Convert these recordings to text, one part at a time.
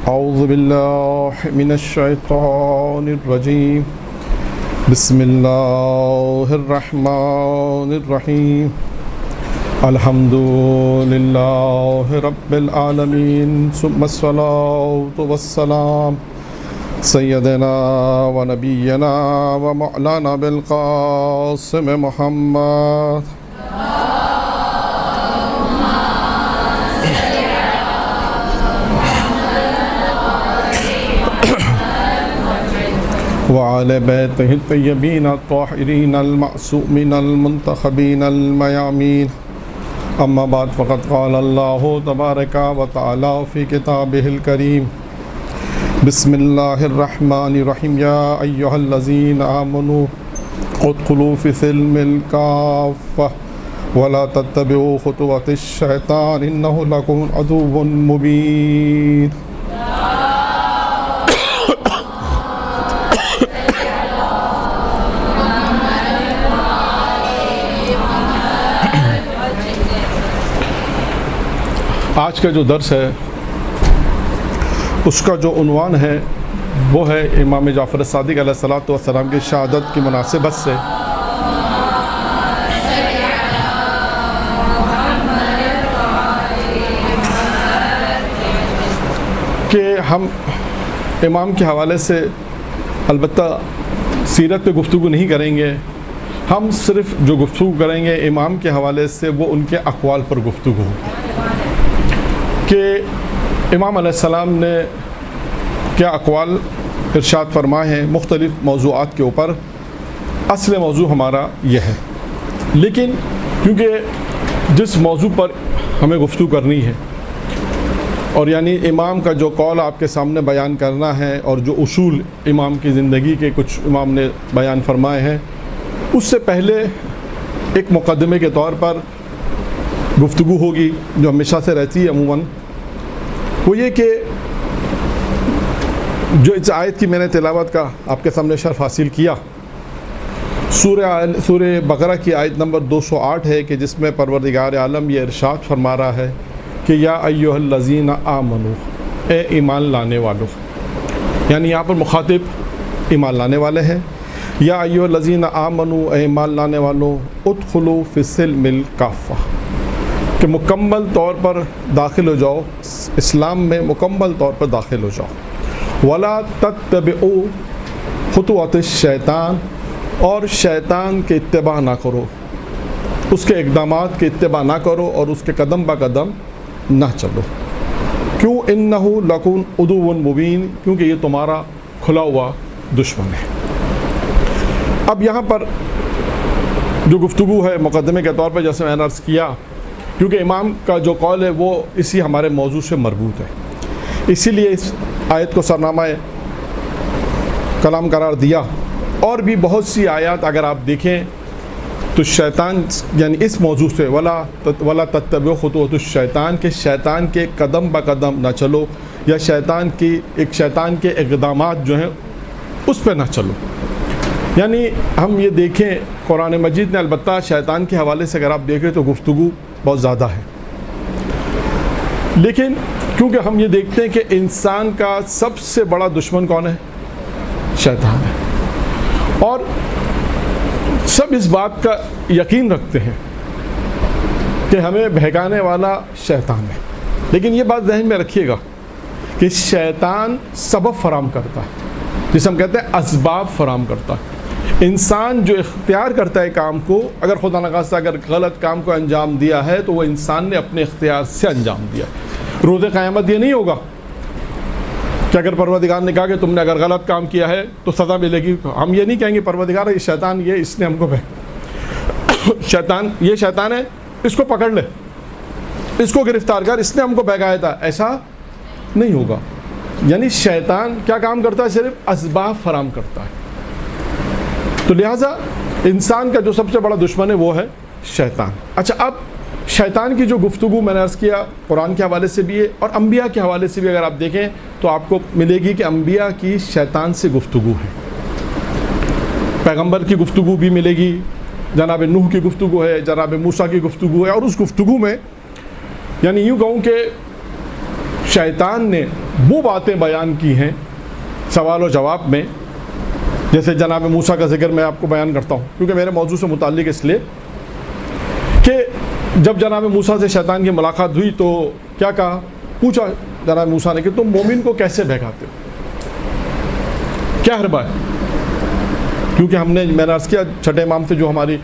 اعوذ باللہ من الشیطان الرجیم بسم اللہ الرحمن الرحیم الحمد للہ رب العالمین ثم الصلاۃ والسلام سیدنا و نبینا و مولانا بالقاسم محمد وعلى بيته الطيبين الطاهرين المعصومين المنتخبين الميامين أما بعد فقد قال الله تبارك وتعالى في كتابه الكريم بسم الله الرحمن الرحيم يا أيها الذين آمنوا ادخلوا في السلم الكافة ولا تتبعوا خطوات الشيطان إنه لكم عدو مبين. آج کا جو درس ہے اس کا جو عنوان ہے وہ ہے امام جعفر صادق علیہ الصلوۃ والسلام کی شہادت کی مناسبت سے کہ ہم امام کے حوالے سے البتہ سیرت پہ گفتگو نہیں کریں گے، ہم صرف جو گفتگو کریں گے امام کے حوالے سے وہ ان کے اقوال پر گفتگو ہوگی کہ امام علیہ السلام نے کیا اقوال ارشاد فرمائے ہیں مختلف موضوعات کے اوپر. اصل موضوع ہمارا یہ ہے، لیکن کیونکہ جس موضوع پر ہمیں گفتگو کرنی ہے اور یعنی امام کا جو قول آپ کے سامنے بیان کرنا ہے اور جو اصول امام کی زندگی کے کچھ امام نے بیان فرمائے ہیں، اس سے پہلے ایک مقدمے کے طور پر گفتگو ہوگی جو ہمیشہ سے رہتی ہے عموماً، وہ یہ کہ جو اس آیت کی میں نے تلاوت کا آپ کے سامنے شرف حاصل کیا، سورہ بقرہ کی آیت نمبر 208 ہے کہ جس میں پروردگار عالم یہ ارشاد فرما رہا ہے کہ یا ایھا الذین آمنو، اے ایمان لانے والوں، یعنی یہاں پر مخاطب ایمان لانے والے ہیں. یا ایھا الذین آمنو، اے ایمان لانے والوں، ادخلوا فی السلم الکافہ، کہ مکمل طور پر داخل ہو جاؤ اسلام میں، مکمل طور پر داخل ہو جاؤ. ولا تتبعوا خطوات الشیطان، اور شیطان کے اتباع نہ کرو، اس کے اقدامات کے اتباع نہ کرو اور اس کے قدم با قدم نہ چلو. کیوں؟ انہ لکم عدو مبین، کیونکہ یہ تمہارا کھلا ہوا دشمن ہے. اب یہاں پر جو گفتگو ہے مقدمے کے طور پر جیسے میں نے عرض کیا، کیونکہ امام کا جو قول ہے وہ اسی ہمارے موضوع سے مربوط ہے، اسی لیے اس آیت کو سرنامہ کلام قرار دیا. اور بھی بہت سی آیات اگر آپ دیکھیں تو شیطان یعنی اس موضوع سے ولا تتبعوا خطوات الشیطان، کہ شیطان کے قدم با قدم نہ چلو، یا شیطان کے اقدامات جو ہیں اس پہ نہ چلو. یعنی ہم یہ دیکھیں قرآن مجید نے البتہ شیطان کے حوالے سے اگر آپ دیکھیں تو گفتگو بہت زیادہ ہے، لیکن کیونکہ ہم یہ دیکھتے ہیں کہ انسان کا سب سے بڑا دشمن کون ہے؟ شیطان ہے، اور سب اس بات کا یقین رکھتے ہیں کہ ہمیں بہکانے والا شیطان ہے. لیکن یہ بات ذہن میں رکھیے گا کہ شیطان سبب فراہم کرتا ہے، جسے ہم کہتے ہیں اسباب فراہم کرتا ہے. انسان جو اختیار کرتا ہے کام کو، اگر خدا نخواستہ اگر غلط کام کو انجام دیا ہے تو وہ انسان نے اپنے اختیار سے انجام دیا. روز قیامت یہ نہیں ہوگا کہ اگر پروردگار نے کہا کہ تم نے اگر غلط کام کیا ہے تو سزا ملے گی، ہم یہ نہیں کہیں گے پروردگار یہ شیطان یہ اس نے ہم کو شیطان ہے، اس کو پکڑ لے، اس کو گرفتار کر، اس نے ہم کو بہکایا تھا. ایسا نہیں ہوگا. یعنی شیطان کیا کام کرتا ہے؟ صرف اسباب فراہم کرتا ہے. تو لہٰذا انسان کا جو سب سے بڑا دشمن ہے وہ ہے شیطان. اچھا، اب شیطان کی جو گفتگو میں نے عرض کیا قرآن کے حوالے سے بھی ہے اور انبیاء کے حوالے سے بھی اگر آپ دیکھیں تو آپ کو ملے گی کہ انبیاء کی شیطان سے گفتگو ہے. پیغمبر کی گفتگو بھی ملے گی، جناب نوح کی گفتگو ہے، جناب موسیٰ کی گفتگو ہے، اور اس گفتگو میں یعنی یوں کہوں کہ شیطان نے وہ باتیں بیان کی ہیں سوال و جواب میں، جیسے جناب موسیٰ کا ذکر میں آپ کو بیان کرتا ہوں کیونکہ میرے موضوع سے متعلق اس لیے کہ جب جناب موسیٰ سے شیطان کی ملاقات ہوئی تو کیا کہا، پوچھا جناب موسیٰ نے کہ تم مومن کو کیسے بہکاتے ہو، کیا حربہ ہے؟ کیونکہ ہم نے، میں نے عرض کیا چھٹے امام سے جو ہماری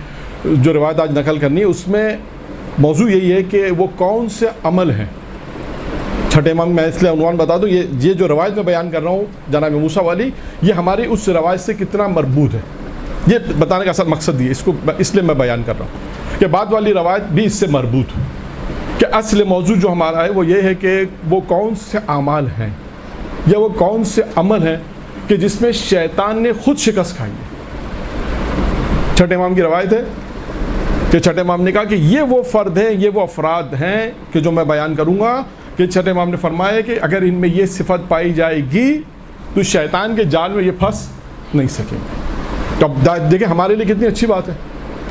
جو روایت آج نقل کرنی ہے اس میں موضوع یہی ہے کہ وہ کون سے عمل ہیں. چھٹے امام میں اس لیے عنوان بتا دوں، یہ جو روایت میں بیان کر رہا ہوں جناب موسیٰ والی، یہ ہماری اس روایت سے کتنا مربوط ہے، یہ بتانے کا اصل مقصد یہ، اس کو اس لیے میں بیان کر رہا ہوں کہ بعد والی روایت بھی اس سے مربوط ہے کہ اصل موضوع جو ہمارا ہے وہ یہ ہے کہ وہ کون سے اعمال ہیں یا وہ کون سے عمل ہیں کہ جس میں شیطان نے خود شکست کھائی ہے. چھٹے امام کی روایت ہے کہ چھٹے امام نے کہا کہ یہ وہ فرد ہیں، یہ وہ افراد ہیں کہ جو میں بیان کروں گا کہ چھٹے امام نے فرمایا کہ اگر ان میں یہ صفت پائی جائے گی تو شیطان کے جال میں یہ پھنس نہیں سکیں گے. تو اب دیکھیں ہمارے لیے کتنی اچھی بات ہے،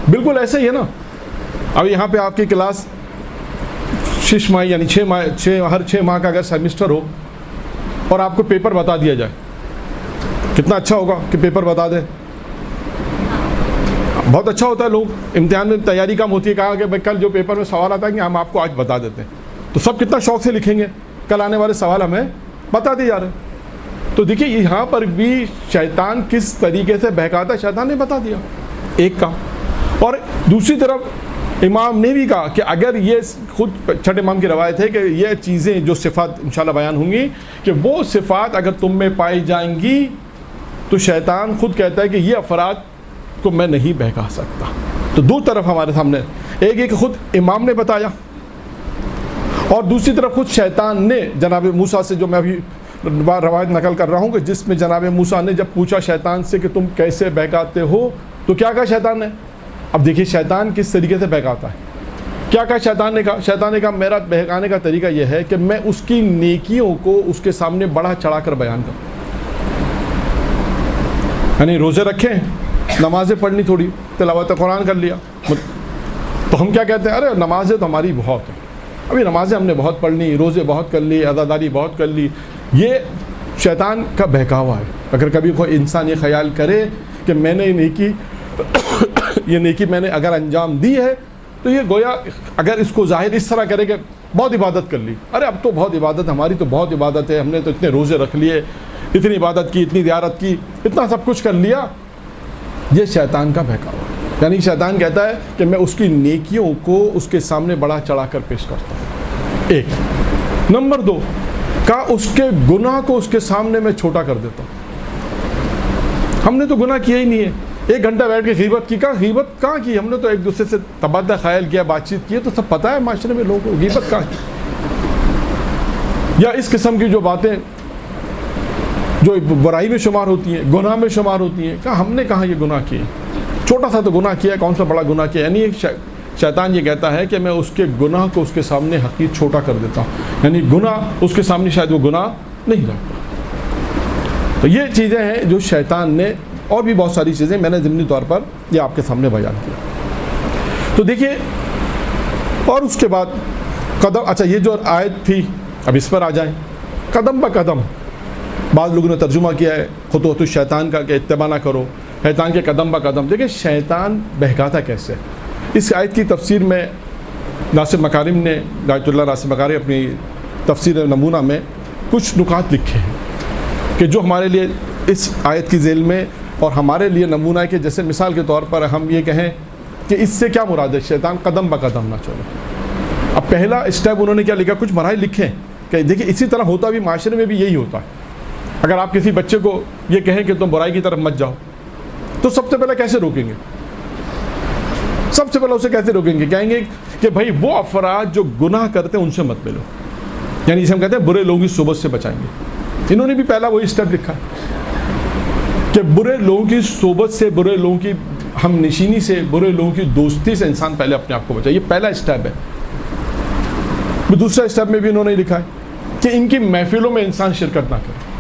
بالکل ایسے ہی ہے نا. اب یہاں پہ آپ کی کلاس 6 ماہ یعنی 6 ماہ ہر 6 ماہ کا اگر سیمسٹر ہو اور آپ کو پیپر بتا دیا جائے، کتنا اچھا ہوگا کہ پیپر بتا دیں. بہت اچھا ہوتا ہے، لوگ امتحان میں تیاری کم ہوتی ہے، کہا کہ بھائی کل جو پیپر میں سوال آتا ہے کہ ہم آپ کو آج بتا دیتے ہیں، تو سب کتنا شوق سے لکھیں گے، کل آنے والے سوال ہمیں بتا دیے جا رہے ہیں. تو دیکھیے یہاں پر بھی شیطان کس طریقے سے بہکاتا ہے، شیطان نے بتا دیا ایک کام. اور دوسری طرف امام نے بھی کہا کہ اگر یہ خود چھٹے امام کی روایت ہے کہ یہ چیزیں جو صفات انشاءاللہ بیان ہوں گی کہ وہ صفات اگر تم میں پائی جائیں گی تو شیطان خود کہتا ہے کہ یہ افراد کو میں نہیں بہکا سکتا. تو دو طرف ہمارے سامنے، ایک خود امام نے بتایا اور دوسری طرف خود شیطان نے جناب موسیٰ سے، جو میں ابھی روایت نقل کر رہا ہوں کہ جس میں جناب موسیٰ نے جب پوچھا شیطان سے کہ تم کیسے بہکاتے ہو تو کیا کہا شیطان نے. اب دیکھیے شیطان کس طریقے سے بہکاتا ہے. کیا کہا شیطان نے؟ شیطان نے کہا میرا بہکانے کا طریقہ یہ ہے کہ میں اس کی نیکیوں کو اس کے سامنے بڑھا چڑھا کر بیان کروں. یعنی روزے رکھیں، نمازیں پڑھنی، تھوڑی تلاوت قرآن کر لیا، تو ہم کیا کہتے ہیں، ارے نمازیں تو ہماری بہت ہیں، ابھی نمازیں ہم نے بہت پڑھ لی، روزے بہت کر لی، عزاداری بہت کر لی. یہ شیطان کا بہکاوا ہے. اگر کبھی کوئی انسان یہ خیال کرے کہ میں نے یہ نیکی میں نے اگر انجام دی ہے تو یہ گویا اگر اس کو ظاہر اس طرح کرے کہ بہت عبادت کر لی، ارے اب تو بہت عبادت، ہماری تو بہت عبادت ہے، ہم نے تو اتنے روزے رکھ لیے، اتنی عبادت کی، اتنی زیارت کی، اتنا سب کچھ کر لیا. یہ شیطان کا بہکاوا ہے. یعنی شیطان کہتا ہے کہ میں اس کی نیکیوں کو اس کے سامنے بڑھا چڑھا کر پیش کرتا ہوں. ایک نمبر 2 کہا اس کے گناہ کو اس کے سامنے میں چھوٹا کر دیتا ہوں. ہم نے تو گناہ کیا ہی نہیں ہے، 1 گھنٹہ بیٹھ کے غیبت کی، کہا غیبت کہاں کی، ہم نے تو ایک دوسرے سے تبادلہ خیال کیا، بات چیت کی، تو سب پتہ ہے معاشرے میں لوگوں کو غیبت کہاں کی. یا اس قسم کی جو باتیں جو برائی میں شمار ہوتی ہیں، گناہ میں شمار ہوتی ہیں، کہا ہم نے کہاں یہ گناہ کیے، چھوٹا سا تو گناہ کیا ہے، کون سا بڑا گناہ کیا. یعنی شیطان یہ کہتا ہے کہ میں اس کے گناہ کو اس کے سامنے حقیقت چھوٹا کر دیتا ہوں، یعنی گناہ اس کے سامنے شاید وہ گناہ نہیں رہتا. تو یہ چیزیں ہیں جو شیطان نے، اور بھی بہت ساری چیزیں میں نے ضمنی طور پر یہ آپ کے سامنے بیان کیا. تو دیکھیے، اور اس کے بعد قدم، اچھا یہ جو آیت تھی اب اس پر آ جائیں. قدم بہ قدم بعض لوگوں نے ترجمہ کیا ہے خطوط الشیطان کا کہ اتباع نہ کرو، شیطان کے قدم بہ قدم. دیکھیں شیطان بہکاتا کیسے. اس آیت کی تفسیر میں ناصر مکارم نے، غایۃ اللہ ناصر مکارم اپنی تفسیر نمونہ میں کچھ نکات لکھے ہیں کہ جو ہمارے لیے اس آیت کی ذیل میں اور ہمارے لیے نمونہ ہے. کہ جیسے مثال کے طور پر ہم یہ کہیں کہ اس سے کیا مراد ہے، شیطان قدم بہ قدم نہ چلو. اب پہلا اسٹیپ انہوں نے کیا لکھا، کچھ مراحل لکھے کہ دیکھیں اسی طرح ہوتا بھی معاشرے میں بھی یہی ہوتا ہے. اگر آپ کسی بچے کو یہ کہیں کہ تم برائی کی طرف مت جاؤ تو سب سے پہلے کیسے روکیں گے؟ سب سے پہلے اسے کیسے روکیں گے؟ کہیں گے کہ بھائی وہ افراد جو گناہ کرتے ہیں ان سے مت ملو، یعنی اسے ہم کہتے ہیں برے لوگوں کی صحبت سے بچائیں گے. انہوں نے بھی پہلا وہی اسٹیپ لکھا کہ برے لوگوں کی صحبت سے، برے لوگوں کی ہم نشینی سے، برے لوگوں کی دوستی سے انسان پہلے اپنے آپ کو بچائے. یہ پہلا اسٹیپ ہے. دوسرا اسٹیپ میں بھی انہوں نے لکھا ہے کہ ان کی محفلوں میں انسان شرکت نہ کرے،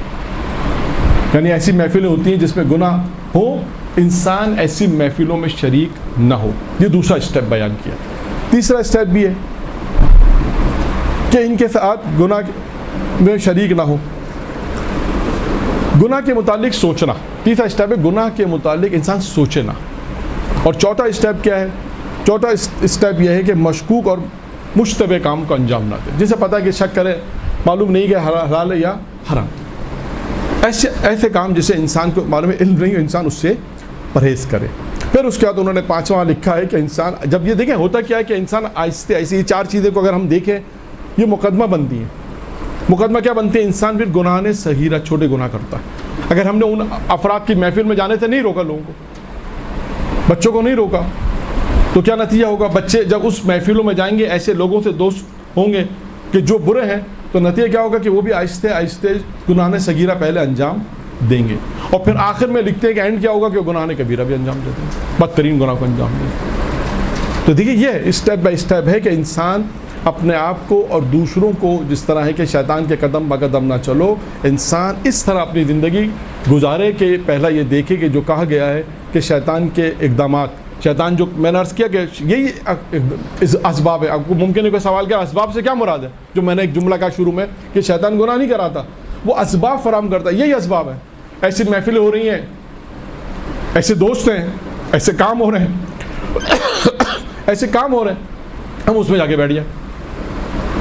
یعنی ایسی محفلیں ہوتی ہیں جس میں گناہ ہو، انسان ایسی محفلوں میں شریک نہ ہو. یہ دوسرا اسٹیپ بیان کیا. تیسرا اسٹیپ بھی ہے کہ ان کے ساتھ گناہ میں شریک نہ ہو. گناہ کے متعلق سوچنا، تیسرا اسٹیپ ہے گناہ کے متعلق انسان سوچے نہ. اور چوتھا اسٹیپ کیا ہے؟ چوتھا اسٹیپ یہ ہے کہ مشکوک اور مشتبہ کام کو انجام نہ دے. جسے پتہ ہے کہ شک کرے، معلوم نہیں کہ حلال ہے یا حرام. ایسے کام جسے انسان کو معلوم ہے، علم نہیں ہو، انسان اس سے پرہیز کرے. پھر اس کے بعد انہوں نے پانچواں لکھا ہے کہ انسان جب یہ دیکھیں ہوتا کیا ہے کہ انسان آہستہ آہستہ یہ چار چیزیں کو اگر ہم دیکھیں یہ مقدمہ بنتی ہیں. مقدمہ کیا بنتی ہے؟ انسان پھر گناہ صغیرہ چھوٹے گناہ کرتا ہے. اگر ہم نے ان افراد کی محفل میں جانے سے نہیں روکا، لوگوں کو، بچوں کو نہیں روکا، تو کیا نتیجہ ہوگا؟ بچے جب اس محفلوں میں جائیں گے، ایسے لوگوں سے دوست ہوں گے کہ جو برے ہیں، تو نتیجہ کیا ہوگا کہ وہ بھی آہستہ آہستہ گناہ صغیرہ پہلے انجام دیں گے. اور پھر آخر میں لکھتے ہیں کہ اینڈ کیا ہوگا کہ وہ گناہ کبیرہ بھی انجام دیتے ہیں، بدترین گناہ کو انجام دیں گے. تو دیکھیے یہ اسٹیپ بائی اسٹیپ ہے کہ انسان اپنے آپ کو اور دوسروں کو، جس طرح ہے کہ شیطان کے قدم بقدم نہ چلو، انسان اس طرح اپنی زندگی گزارے کہ پہلا یہ دیکھے کہ جو کہا گیا ہے کہ شیطان کے اقدامات، شیطان جو میں نے عرض کیا کہ یہی اسباب ہے. آپ کو ممکن ہے کوئی سوال کیا اسباب سے کیا مراد ہے؟ جو میں نے ایک جملہ کہا شروع میں کہ شیطان گناہ نہیں کراتا، وہ اسباب فراہم کرتا ہے. یہی اسباب ہے. ایسی محفلیں ہو رہی ہیں، ایسے دوست ہیں، ایسے کام ہو رہے ہیں ایسے کام ہو رہے ہیں، ہم اس میں جا کے بیٹھ جائیں،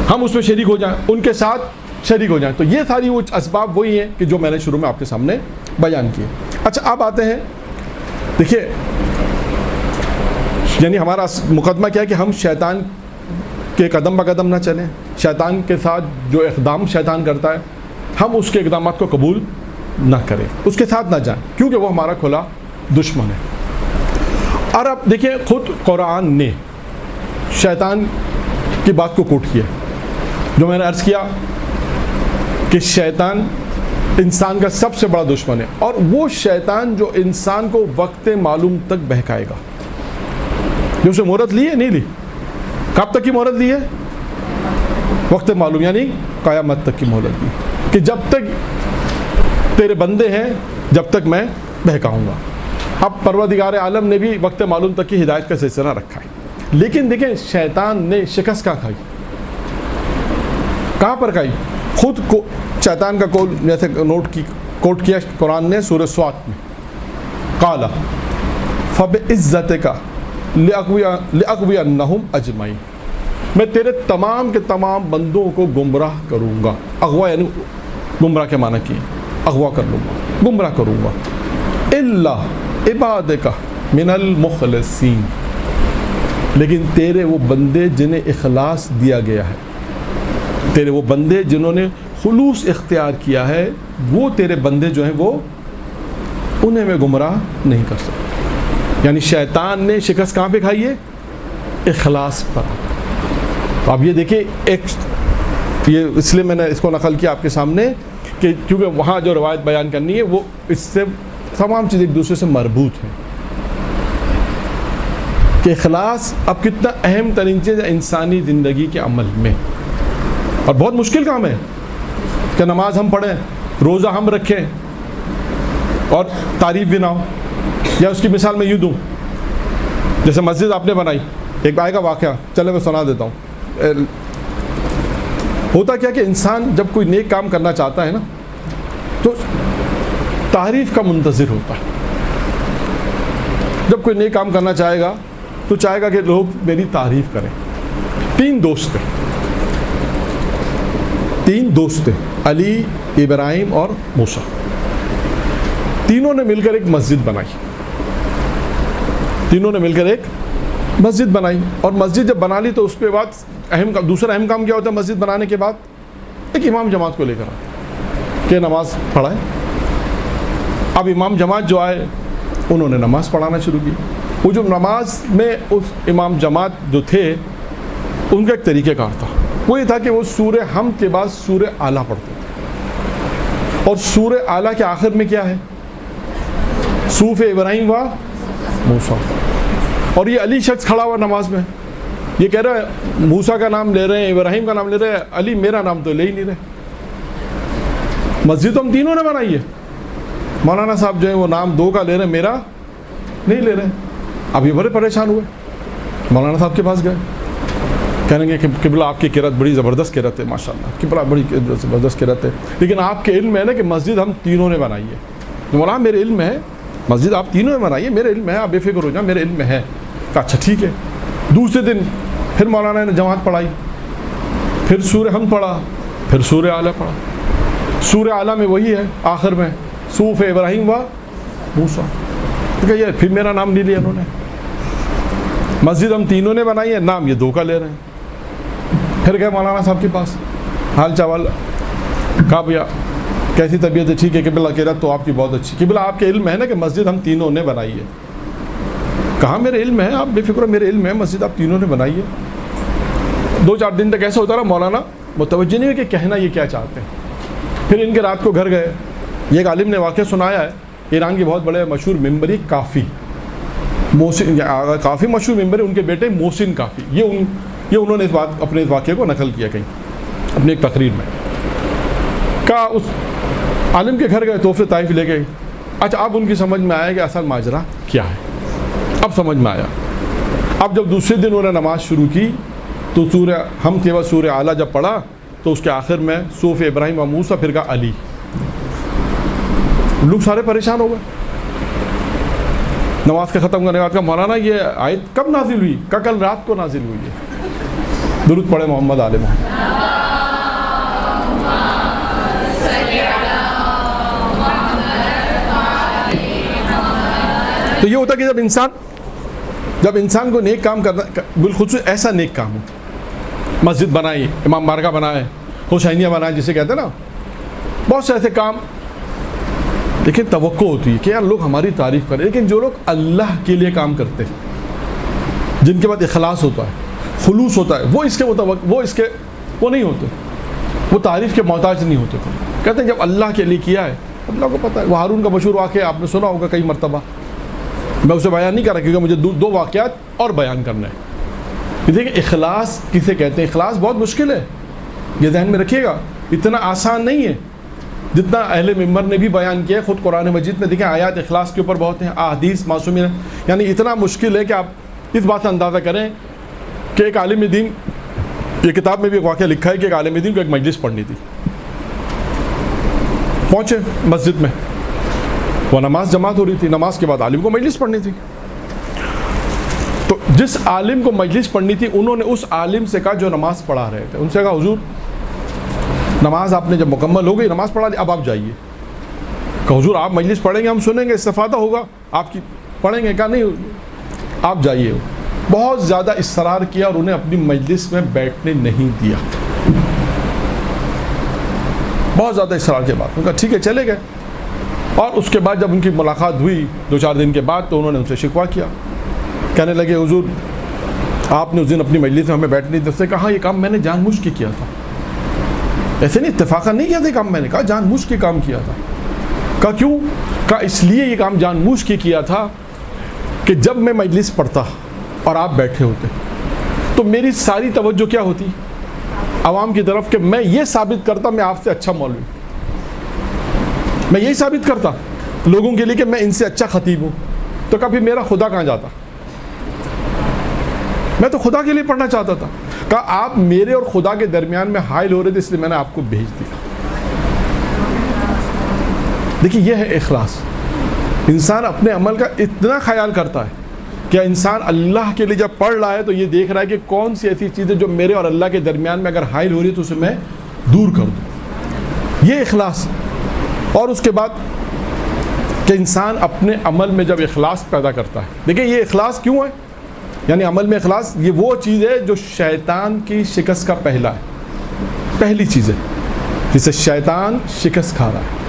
ہم اس میں شریک ہو جائیں، ان کے ساتھ شریک ہو جائیں. تو یہ ساری وہ اسباب وہی ہیں کہ جو میں نے شروع میں آپ کے سامنے بیان کیے. اچھا اب آتے ہیں، دیکھیے یعنی ہمارا مقدمہ کیا ہے کہ ہم شیطان کے قدم بقدم نہ چلیں. شیطان کے ساتھ جو اقدام شیطان کرتا ہے ہم اس کے اقدامات کو قبول نہ کریں، اس کے ساتھ نہ جائیں، کیونکہ وہ ہمارا کھلا دشمن ہے. اور اب دیکھیں خود قرآن نے شیطان کی بات کو کوٹ کیا، جو میں نے عرض کیا کہ شیطان انسان کا سب سے بڑا دشمن ہے. اور وہ شیطان جو انسان کو وقت معلوم تک بہکائے گا. جو اسے مہلت لی ہے نہیں لی، کب تک کی مہلت لی ہے؟ وقت معلوم، یعنی قیامت تک کی مہلت لی کہ جب تک تیرے بندے ہیں جب تک میں بہکاؤں گا. اب پروردگار عالم نے بھی وقت معلوم تک کی ہدایت کا سلسلہ رکھا ہے. لیکن دیکھیں شیطان نے شکست کہاں کھائی، کہاں پر کھائی؟ خود کو شیطان کا قول جیسے کوٹ کیا قرآن نے سورہ سوات میں، قال فبعزتک لأغوینہم اجمعین، میں تیرے تمام کے تمام بندوں کو گمراہ کروں گا. اغوا یعنی گمراہ کے معنی کی اغوا کر لوں گا، گمراہ کروں گا. الا عبادک من المخلصین، لیکن تیرے وہ بندے جنہیں اخلاص دیا گیا ہے، تیرے وہ بندے جنہوں نے خلوص اختیار کیا ہے، وہ تیرے بندے جو ہیں وہ انہیں میں گمراہ نہیں کر سکتا. یعنی شیطان نے شکست کہاں پہ کھائی ہے؟ اخلاص پر. تو آپ یہ دیکھیں، یہ اس لیے میں نے اس کو نقل کیا آپ کے سامنے کہ کیونکہ وہاں جو روایت بیان کرنی ہے وہ اس سے تمام چیزیں ایک دوسرے سے مربوط ہیں کہ اخلاص اب کتنا اہم ترین چیز ہے انسانی زندگی کے عمل میں. اور بہت مشکل کام ہے کہ نماز ہم پڑھیں، روزہ ہم رکھیں اور تعریف بھی نہ ہو. یا اس کی مثال میں یوں دوں، جیسے مسجد آپ نے بنائی، ایک آئے کا واقعہ چلے میں سنا دیتا ہوں. ہوتا کیا کہ انسان جب کوئی نیک کام کرنا چاہتا ہے نا تو تعریف کا منتظر ہوتا ہے. جب کوئی نیک کام کرنا چاہے گا تو چاہے گا کہ لوگ میری تعریف کریں. تین دوست تھے، علی، ابراہیم اور موسیٰ. تینوں نے مل کر ایک مسجد بنائی. اور مسجد جب بنا لی تو اس کے بعد دوسرا اہم کام کیا ہوتا ہے مسجد بنانے کے بعد؟ ایک امام جماعت کو لے کر آئے کہ نماز پڑھائے. اب امام جماعت جو آئے انہوں نے نماز پڑھانا شروع کی. وہ جو نماز میں اس امام جماعت جو تھے ان کا ایک طریقہ کار تھا، وہ یہ تھا کہ وہ سورہ حمد کے بعد سورہ اعلیٰ پڑھتے تھے. اور سورہ اعلیٰ کے آخر میں کیا ہے؟ صوف ابراہیم و موسیٰ. اور یہ علی شخص کھڑا ہوا نماز میں، یہ کہہ رہا ہے موسیٰ کا نام لے رہے ہیں، ابراہیم کا نام لے رہے ہیں، علی میرا نام تو لے ہی نہیں رہے. مسجد تو ہم تینوں نے بنائی ہے، مولانا صاحب جو ہیں وہ نام دو کا لے رہے ہیں، میرا نہیں لے رہے ہیں. اب یہ بڑے پریشان ہوئے، مولانا صاحب کے پاس گئے کہیں گے کہ قبلہ آپ کی قرأت بڑی زبردست قرأت ہے، ماشاءاللہ قبلہ بڑی زبردست قرأت ہے، لیکن آپ کے علم ہے نا کہ مسجد ہم تینوں نے بنائی ہے۔ مولانا میرے علم میں ہے مسجد آپ تینوں نے بنائی ہے، میرے علم میں ہے، آپ بے فکر ہو جائیں، میرے علم میں ہے۔ اچھا ٹھیک ہے۔ دوسرے دن پھر مولانا نے جماعت پڑھائی، پھر سورہ حمد پڑھا، پھر سورہ اعلیٰ پڑھا۔ سورہ اعلیٰ میں وہی ہے آخر میں صحف ابراہیم و موسیٰ، یہ پھر میرا نام نہیں لیا انہوں نے۔ مسجد ہم تینوں نے بنائی ہے، نام یہ دو کا لے رہے ہیں۔ پھر گئے مولانا صاحب کے پاس، حال چال کہا بھیا کیسی طبیعت ہے؟ ٹھیک ہے قبلہ قرأت تو آپ کی بہت اچھی، قبلہ آپ کے علم ہے نا کہ مسجد ہم تینوں نے بنائی ہے؟ کہاں میرے علم ہے، آپ بے فکر، میرے علم ہے مسجد آپ تینوں نے بنائی ہے۔ 2-4 دن تک ایسا ہوتا رہا، مولانا متوجہ نہیں ہوئے کہ کہنا یہ کیا چاہتے ہیں۔ پھر ان کے رات کو گھر گئے، یہ ایک عالم نے واقعہ سنایا ہے، ایران کے بہت بڑے مشہور ممبری کافی محسن، کافی مشہور ممبر، ان کے بیٹے محسن کافی، یہ انہوں نے اپنے اس واقعے کو نقل کیا کہیں اپنی ایک تقریر میں۔ کہا اس عالم کے گھر گئے، تحفے طائف لے گئے۔ اچھا اب ان کی سمجھ میں آیا کہ اصل ماجرا کیا ہے، اب سمجھ میں آیا۔ اب جب دوسرے دن انہوں نے نماز شروع کی تو سورہ حمد کے بعد سورہ اعلیٰ جب پڑھا تو اس کے آخر میں صحف ابراہیم و موسیٰ، پھر کہا علی۔ لوگ سارے پریشان ہو گئے۔ نماز کے ختم کرنے کے بعد کہا مولانا یہ آیت کب نازل ہوئی؟ کہا کل رات کو نازل ہوئی ہے۔ درود پڑھے محمد آل محمد۔ تو یہ ہوتا ہے کہ جب انسان کو نیک کام کرنا، بالخصوص ایسا نیک کام ہو، مسجد بنائی، امام بارگاہ بنائے، حسینیہ بنائے جسے کہتے ہیں نا، بہت سے ایسے کام، لیکن توقع ہوتی ہے کہ یار لوگ ہماری تعریف کریں، لیکن جو لوگ اللہ کے لیے کام کرتے ہیں، جن کے بعد اخلاص ہوتا ہے، خلوص ہوتا ہے، وہ نہیں ہوتے، وہ تعریف کے محتاج نہیں ہوتے۔ کہتے ہیں جب اللہ کے لیے کیا ہے، اللہ کو پتہ ہے۔ وہ ہارون کا مشہور واقعہ آپ نے سنا ہوگا کئی مرتبہ، میں اسے بیان نہیں کر رہا کیونکہ مجھے 2 واقعات اور بیان کرنا ہے۔ دیکھیں اخلاص کسے کہتے ہیں، اخلاص بہت مشکل ہے، یہ ذہن میں رکھیے گا، اتنا آسان نہیں ہے جتنا اہل ممبر نے بھی بیان کیا ہے۔ خود قرآن مجید میں دیکھیں آیات اخلاص کے اوپر بہت ہیں، احادیث معصومین، یعنی اتنا مشکل ہے کہ آپ اس بات سے اندازہ کریں کہ ایک عالم دین، یہ کتاب میں بھی ایک واقعہ لکھا ہے کہ ایک عالم دین کو ایک مجلس پڑھنی تھی، پہنچے مسجد میں، وہ نماز جماعت ہو رہی تھی، نماز کے بعد عالم کو مجلس پڑھنی تھی۔ تو جس عالم کو مجلس پڑھنی تھی انہوں نے اس عالم سے کہا جو نماز پڑھا رہے تھے، ان سے کہا حضور نماز آپ نے جب مکمل ہو گئی، نماز پڑھا لی، اب آپ جائیے۔ کہ حضور آپ مجلس پڑھیں گے، ہم سنیں گے، استفادہ ہوگا آپ کی، پڑھیں گے؟ کہا نہیں آپ جائیے۔ بہت زیادہ اصرار کیا اور انہیں اپنی مجلس میں بیٹھنے نہیں دیا، بہت زیادہ اصرار کے بعد ان کا ٹھیک ہے چلے گئے۔ اور اس کے بعد جب ان کی ملاقات ہوئی 2-4 دن کے بعد تو انہوں نے ان سے شکوہ کیا، کہنے لگے حضور آپ نے اس دن اپنی مجلس میں ہمیں بیٹھنے دی۔ اس سے کہا یہ کام میں نے جان بوجھ کے کیا تھا، ایسے نہیں اتفاقاً نہیں کیا تھا کام، میں نے کہا جان بوجھ کے کام کیا تھا۔ کہا کیوں؟ کہا اس لیے یہ کام جان بوجھ کے کیا تھا کہ جب میں مجلس پڑھتا اور آپ بیٹھے ہوتے تو میری ساری توجہ کیا ہوتی عوام کی طرف، کہ میں یہ ثابت کرتا میں آپ سے اچھا مولوی، میں یہی ثابت کرتا لوگوں کے لیے کہ میں ان سے اچھا خطیب ہوں۔ تو کبھی میرا خدا کہاں جاتا؟ میں تو خدا کے لیے پڑھنا چاہتا تھا۔ کہا آپ میرے اور خدا کے درمیان میں حائل ہو رہے تھے، اس لیے میں نے آپ کو بھیج دیا۔ دیکھیے یہ ہے اخلاص، انسان اپنے عمل کا اتنا خیال کرتا ہے کہ انسان اللہ کے لیے جب پڑھ رہا ہے تو یہ دیکھ رہا ہے کہ کون سی ایسی چیزیں جو میرے اور اللہ کے درمیان میں اگر حائل ہو رہی ہے تو اسے میں دور کر دوں، یہ اخلاص۔ اور اس کے بعد کہ انسان اپنے عمل میں جب اخلاص پیدا کرتا ہے، دیکھیں یہ اخلاص کیوں ہے، یعنی عمل میں اخلاص یہ وہ چیز ہے جو شیطان کی شکست کا پہلا ہے، پہلی چیز ہے جسے شیطان شکست کھا رہا ہے،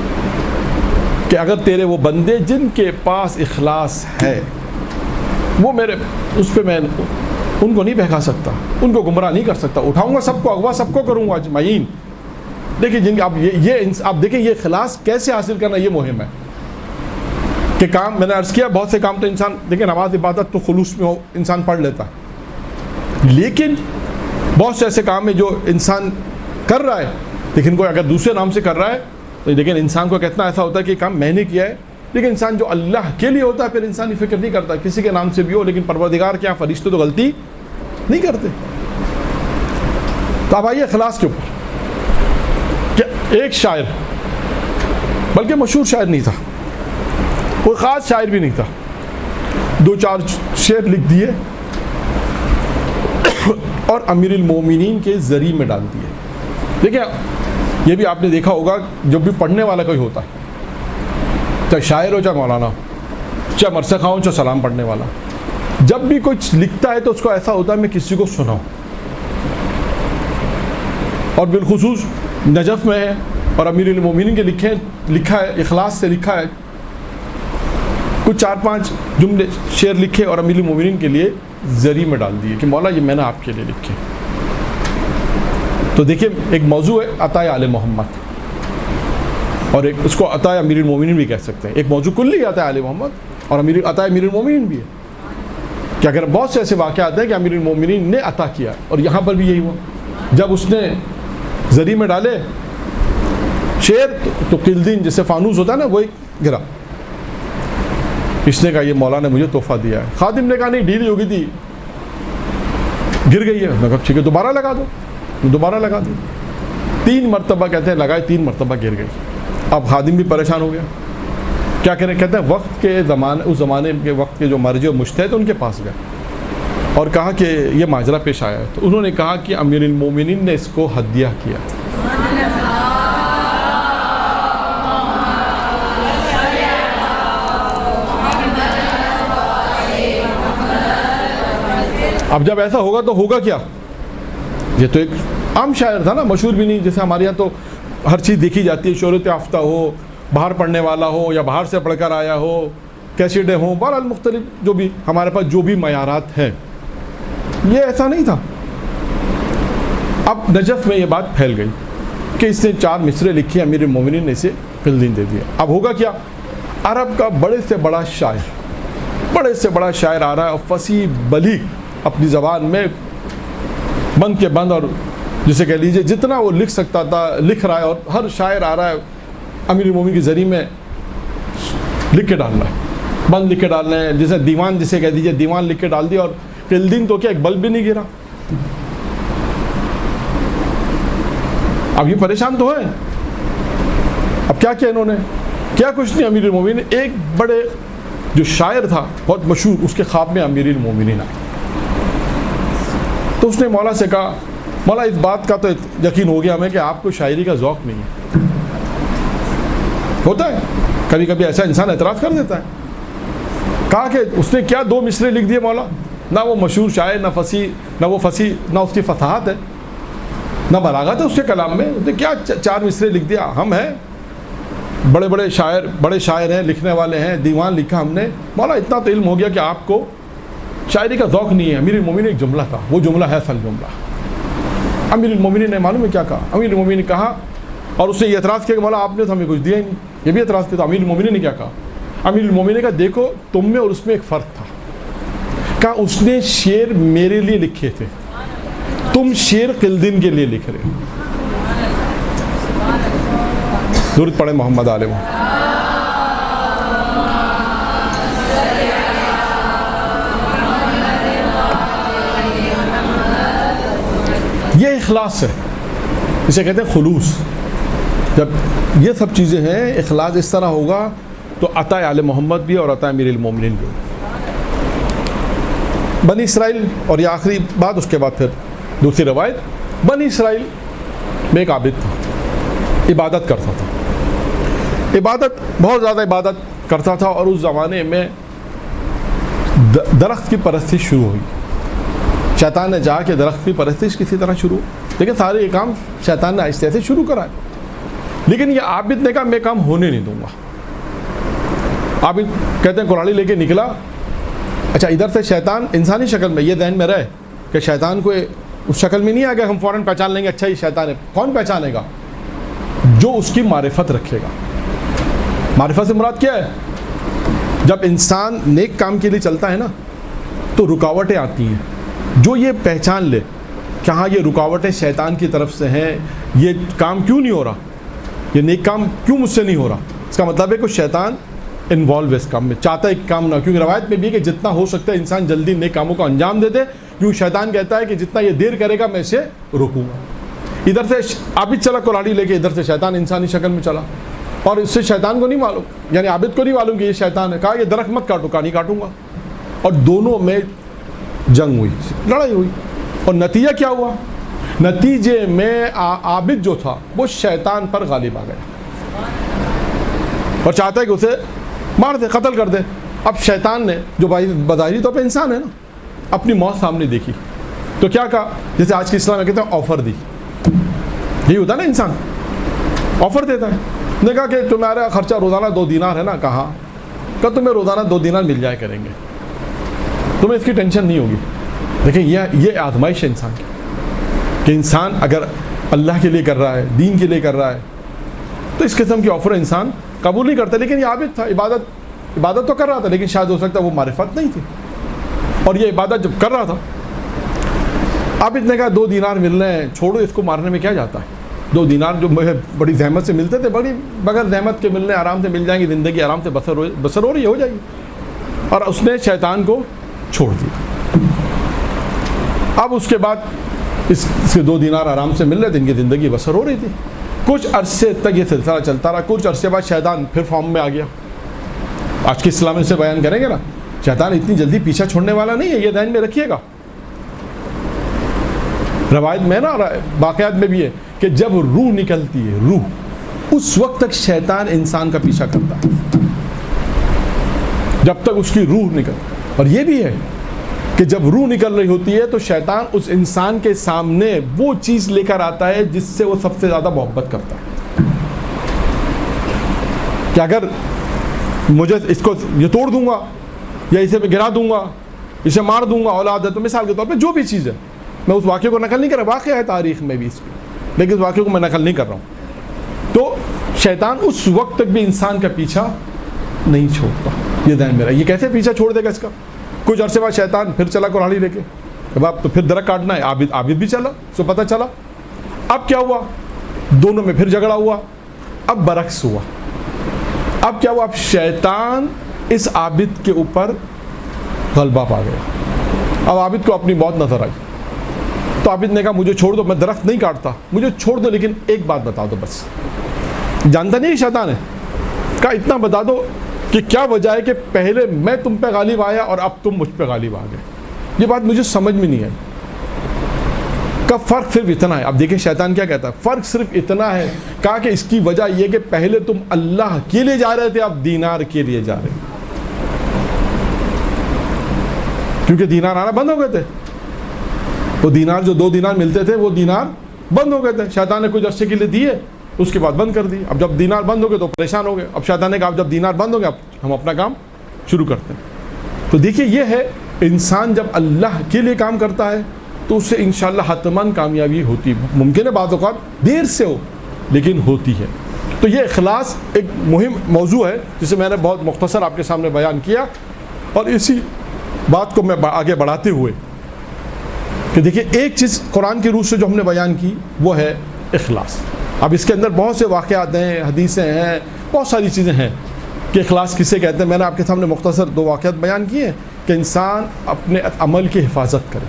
کہ اگر تیرے وہ بندے جن کے پاس اخلاص ہے وہ میرے اس پہ میں ان کو نہیں بہکا سکتا، ان کو گمراہ نہیں کر سکتا، اٹھاؤں گا سب کو، اغوا سب کو کروں گا اجمعین۔ دیکھیں جن اب یہ آپ دیکھیں یہ اخلاص کیسے حاصل کرنا، یہ مہم ہے کہ کام میں نے عرض کیا بہت سے کام تو انسان دیکھیں نماز عبادت تو خلوص میں ہو انسان پڑھ لیتا ہے، لیکن بہت سے ایسے کام ہیں جو انسان کر رہا ہے لیکن کوئی اگر دوسرے نام سے کر رہا ہے تو لیکن انسان کو کتنا ایسا ہوتا ہے کہ کام میں نے کیا ہے، لیکن انسان جو اللہ کے لیے ہوتا ہے پھر انسان یہ فکر نہیں کرتا کسی کے نام سے بھی ہو، لیکن پروردگار کے یہاں فرشتے تو غلطی نہیں کرتے، تو اب آئیے اخلاص کے اوپر کہ ایک شاعر، بلکہ مشہور شاعر نہیں تھا، کوئی خاص شاعر بھی نہیں تھا، 2-4 شعر لکھ دیے اور امیر المومنین کے ذریعے میں ڈال دیے. دیکھیں یہ بھی آپ نے دیکھا ہوگا، جب بھی پڑھنے والا کوئی ہوتا ہے، چاہے شاعر ہو چاہے مولانا ہو، چاہے مرثیہ خواہ ہو چاہے سلام پڑھنے والا، جب بھی کچھ لکھتا ہے تو اس کو ایسا ہوتا ہے میں کسی کو سناؤں. اور بالخصوص نجف میں ہے اور امیر المومنین کے لکھا ہے، اخلاص سے لکھا ہے، کچھ 4-5 جملے شعر لکھے اور امیر المومنین کے لیے ذریعے میں ڈال دیے کہ مولا یہ میں نے آپ کے لیے لکھے. تو دیکھیں ایک موضوع ہے عطائے آل محمد، اور ایک اس کو عطائے امیر المومنین بھی کہہ سکتے ہیں. ایک موضوع کلی عطائے آل محمد اور عطائے امیر المومنین بھی ہے کہ اگر بہت سے ایسے واقعات ہیں کہ امیر المومنین نے عطا کیا، اور یہاں پر بھی یہی ہوا. جب اس نے ذریعے میں ڈالے شعر تو قلدین جسے فانوس ہوتا ہے نا وہی گرا. اس نے کہا یہ مولا نے مجھے تحفہ دیا ہے. خادم نے کہا نہیں ڈھیلی ہو گئی تھی، گر گئی ہے. میں کہا ٹھیک ہے دوبارہ لگا دو. دوبارہ لگا دی، 3 مرتبہ کہتے ہیں لگائے، 3 مرتبہ گر گئی. اب خادم بھی پریشان ہو گیا، کیا کریں؟ کہتے ہیں وقت کے زمانے، اس زمانے کے وقت کے جو مرجع و مجتہد ان کے پاس گئے اور کہا کہ یہ ماجرا پیش آیا ہے. تو انہوں نے کہا کہ امیر المومنین نے اس کو ہدیہ کیا. اب جب ایسا ہوگا تو ہوگا کیا؟ یہ تو ایک عام شاعر تھا نا، مشہور بھی نہیں. جیسے ہمارے یہاں تو ہر چیز دیکھی جاتی ہے، شہرت یافتہ ہو، باہر پڑھنے والا ہو یا باہر سے پڑھ کر آیا ہو، کیسیڈیں ہوں، بہرحال مختلف جو بھی ہمارے پاس جو بھی معیارات ہیں. یہ ایسا نہیں تھا. اب نجف میں یہ بات پھیل گئی کہ اس نے 4 مصرے لکھی، امیر المومنین نے اسے قلدین دے دیا. اب ہوگا کیا؟ عرب کا بڑے سے بڑا شاعر آ رہا ہے اور فصیح بلیغ اپنی زبان میں بند کے بند، اور جسے کہہ لیجئے جتنا وہ لکھ سکتا تھا لکھ رہا ہے. اور ہر شاعر آ رہا ہے امیر المومنین کے ذریعے میں لکھ کے ڈال رہا ہے، بند لکھ کے ڈال رہے ہیں، جیسے دیوان جسے کہہ دیجئے دیوان لکھ کے ڈال دیا. اور قلدین تو کیا ایک بلب بھی نہیں گرا. اب یہ پریشان تو ہیں. اب کیا کیا انہوں نے؟ کیا کچھ نہیں. امیر المومنین ایک بڑے جو شاعر تھا بہت مشہور، اس کے خواب میں امیر المومنین آئے. تو اس نے مولا سے کہا مولا اس بات کا تو یقین ہو گیا ہمیں کہ آپ کو شاعری کا ذوق نہیں ہے. ہوتا ہے کبھی کبھی ایسا انسان اعتراض کر دیتا ہے. کہا کہ اس نے کیا 2 مصرے لکھ دیے مولا، نہ وہ مشہور شاعر، نہ فصیح، نہ اس کی فصاحت ہے، نہ بلاغت ہے اس کے کلام میں. اس نے کیا 4 مصرے لکھ دیا. ہم ہیں بڑے شاعر ہیں، لکھنے والے ہیں، دیوان لکھا ہم نے. مولا اتنا تو علم ہو گیا کہ آپ کو شاعری کا ذوق نہیں ہے. امیر المومنین ایک جملہ تھا، وہ جملہ ہے اصل جملہ. امیر المومنین نے معلوم ہے کیا کہا؟ امیر المومنین نے کہا، اور اس نے یہ اعتراض کیا کہ مولا آپ نے تو ہمیں کچھ دیا ہی نہیں. یہ بھی اعتراض کیا. تو امیر المومنین نے کیا کہا؟ امیر المومنین نے کہا دیکھو تم میں اور اس میں ایک فرق تھا. کہا اس نے شعر میرے لیے لکھے تھے، تم شعر قلدین کے لیے لکھ رہے. درود پڑھیں محمد آل محمد. یہ اخلاص ہے، اسے کہتے ہیں خلوص. جب یہ سب چیزیں ہیں، اخلاص اس طرح ہوگا تو عطائے آل محمد بھی اور عطائے امیر المومنین بھی. بنی اسرائیل، اور یہ آخری بات اس کے بعد پھر دوسری روایت. بنی اسرائیل میں ایک عابد تھا، عبادت کرتا تھا، بہت زیادہ عبادت کرتا تھا. اور اس زمانے میں درخت کی پرستش شروع ہوئی. شیطان نے جا کے درخت کی پرستش کسی طرح شروع، لیکن سارے یہ کام شیطان نے آہستہ آہستہ شروع کرائے. لیکن یہ عابد نے کہا میں کام ہونے نہیں دوں گا. عابد کہتے ہیں کلاڑی لے کے نکلا. اچھا ادھر سے شیطان انسانی شکل میں، یہ ذہن میں رہے کہ شیطان کو اس شکل میں نہیں آ گیا ہم فوراً پہچان لیں گے اچھا یہ شیطان ہے. کون پہچانے گا؟ جو اس کی معرفت رکھے گا. معرفت سے مراد کیا ہے؟ جب انسان نیک کام کے لیے چلتا ہے نا تو رکاوٹیں آتی ہیں. جو یہ پہچان لے کہ ہاں یہ رکاوٹیں شیطان کی طرف سے ہیں، یہ کام کیوں نہیں ہو رہا، یہ نیک کام کیوں مجھ سے نہیں ہو رہا، اس کا مطلب ہے کہ شیطان انوالو ہے اس کام میں، چاہتا ہے کام نہ. کیونکہ روایت میں بھی کہ جتنا ہو سکتا ہے انسان جلدی نیک کاموں کو انجام دے دے، کیوں شیطان کہتا ہے کہ جتنا یہ دیر کرے گا میں اسے روکوں گا. ادھر سے عابد چلا کلاڑی لے کے, ادھر سے شیطان انسانی شکل میں چلا, اور اس سے شیطان کو نہیں معلوم, یعنی عابد کو نہیں معلوم کہ یہ شیطان ہے. کہا یہ درخت مت کاٹو, کہا نہیں کاٹوں گا, اور دونوں میں جنگ ہوئی, لڑائی ہوئی. اور نتیجہ کیا ہوا؟ نتیجے میں عابد جو تھا وہ شیطان پر غالب آ گیا اور چاہتا ہے کہ اسے مار دے, قتل کر دے. اب شیطان نے, جو بظاہری طور پہ انسان ہے نا, اپنی موت سامنے دیکھی تو کیا کہا, جیسے آج کے اسلام میں کہتے ہیں آفر دی. یہی ہوتا ہے نا, انسان آفر دیتا ہے. نے کہا کہ تمہارا خرچہ روزانہ 2 دینار ہے نا, کہا تمہیں روزانہ 2 دینار مل جائے کریں گے, تمہیں اس کی ٹینشن نہیں ہوگی. دیکھیں یہ آزمائش ہے انسان کی, کہ انسان اگر اللہ کے لیے کر رہا ہے, دین کے لیے کر رہا ہے, تو اس قسم کی آفر انسان قبول نہیں کرتا. لیکن یہ عابد تھا, عبادت تو کر رہا تھا, لیکن شاید ہو سکتا ہے وہ معرفت نہیں تھی, اور یہ عبادت جب کر رہا تھا, عابد نے کہا 2 دینار مل رہے ہیں, چھوڑو اس کو, مارنے میں کیا جاتا ہے. 2 دینار جو بڑی زحمت سے ملتے تھے, بغیر زحمت کے مل رہے ہیں, آرام سے مل جائیں گے, زندگی آرام سے بسر ہو رہی ہو جائے گی. اور اس نے شیطان کو چھوڑ دیا. اب اس کے بعد اس کے 2 دینار آرام سے مل رہے تھے, ان کی زندگی بسر ہو رہی تھی. کچھ عرصے تک یہ سلسلہ چلتا رہا. کچھ عرصے بعد شیطان پھر فارم میں آ گیا. آج کے اسلام میں سے بیان کریں گے نا, شیطان اتنی جلدی پیچھا چھوڑنے والا نہیں ہے, یہ ذہن میں رکھیے گا. روایت میں نا, واقعات میں بھی ہے کہ جب روح نکلتی ہے, روح, اس وقت تک شیطان انسان کا پیچھا کرتا ہے, جب تک اس کی روح نکل. اور یہ بھی ہے کہ جب روح نکل رہی ہوتی ہے تو شیطان اس انسان کے سامنے وہ چیز لے کر آتا ہے جس سے وہ سب سے زیادہ محبت کرتا ہے. کہ اگر مجھے اس کو یہ توڑ دوں گا, یا اسے میں گرا دوں گا, اسے مار دوں گا, اولاد ہے, تو مثال کے طور پہ جو بھی چیز ہے, میں اس واقعے کو نقل نہیں کر رہا, واقعہ ہے تاریخ میں بھی اس کی, لیکن اس واقعے کو میں نقل نہیں کر رہا ہوں. تو شیطان اس وقت تک بھی انسان کا پیچھا نہیں چھوڑتا. یہ ذہن میرا, یہ کیسے پیچھا چھوڑ دے گا اس کا؟ کچھ عرصے بعد شیطان پھر چلا کلاڑی لے کے, اب آپ تو پھر درخت کاٹنا ہے. عابد بھی چلا, سو پتہ چلا. اب کیا ہوا, دونوں میں پھر جھگڑا ہوا. اب برعکس ہوا. اب کیا ہوا, اب شیطان اس عابد کے اوپر غلبہ پا گیا. اب عابد کو اپنی موت نظر آئی, تو عابد نے کہا مجھے چھوڑ دو, میں درخت نہیں کاٹتا, مجھے چھوڑ دو, لیکن ایک بات بتا دو بس. جانتا نہیں شیطان ہے, کہا اتنا بتا دو کہ کیا وجہ ہے کہ پہلے میں تم پہ غالب آیا اور اب تم مجھ پہ غالب آ گئے. یہ بات مجھے سمجھ میں نہیں آئی. کا فرق صرف اتنا ہے. اب دیکھیں شیطان کیا کہتا ہے, فرق صرف اتنا ہے. کہا کہ اس کی وجہ یہ کہ پہلے تم اللہ کے لیے جا رہے تھے, اب دینار کے لیے جا رہے, کیونکہ دینار آنا بند ہو گئے تھے. وہ دینار جو 2 دینار ملتے تھے, وہ دینار بند ہو گئے تھے. شیطان نے کچھ عرصے کے لیے دیے, اس کے بعد بند کر دی. اب جب دینار بند ہو گئے تو پریشان ہو گئے. اب شیطان نے کہا اب جب دینار بند ہو گئے, اب ہم اپنا کام شروع کرتے ہیں. تو دیکھیے یہ ہے, انسان جب اللہ کے لیے کام کرتا ہے تو اس سے انشاءاللہ حتماً کامیابی ہوتی. ممکن ہے بعض اوقات دیر سے ہو, لیکن ہوتی ہے. تو یہ اخلاص ایک مہم موضوع ہے جسے میں نے بہت مختصر آپ کے سامنے بیان کیا. اور اسی بات کو میں آگے بڑھاتے ہوئے کہ دیکھیے ایک چیز قرآن کی روح سے جو ہم نے بیان کی وہ ہے اخلاص. اب اس کے اندر بہت سے واقعات ہیں, حدیثیں ہیں, بہت ساری چیزیں ہیں کہ اخلاص کسے کہتے ہیں. میں نے آپ کے سامنے مختصر 2 واقعات بیان کیے ہیں کہ انسان اپنے عمل کی حفاظت کرے.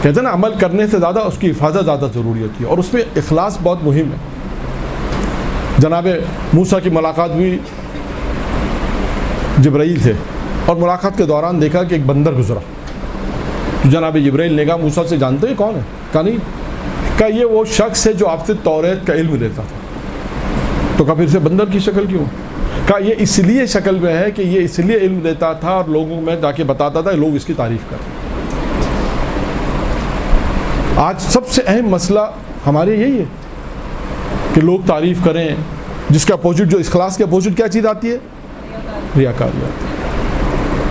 کہتے ہیں نا, عمل کرنے سے زیادہ اس کی حفاظت زیادہ ضروری ہوتی ہے, اور اس میں اخلاص بہت مہم ہے. جناب موسیٰ کی ملاقات ہوئی جبرائیل سے, اور ملاقات کے دوران دیکھا کہ ایک بندر گزرا. تو جناب جبرائیل نے کہا موسیٰ سے جانتے ہو یہ کون ہے؟ کہا نہیں. کہا یہ وہ شخص ہے جو آپ سے توریت کا علم لیتا تھا. تو کہا پھر سے بندر کی شکل کیوں؟ کہا یہ اس لیے شکل میں ہے کہ یہ اس لیے علم دیتا تھا اور لوگوں میں جا کے بتاتا تھا, لوگ اس کی تعریف کریں. آج سب سے اہم مسئلہ ہمارے یہی ہے کہ لوگ تعریف کریں, جس کا اپوزٹ, جو اخلاص کے اپوزٹ کیا چیز آتی ہے؟ ریاکاری آتی ہے.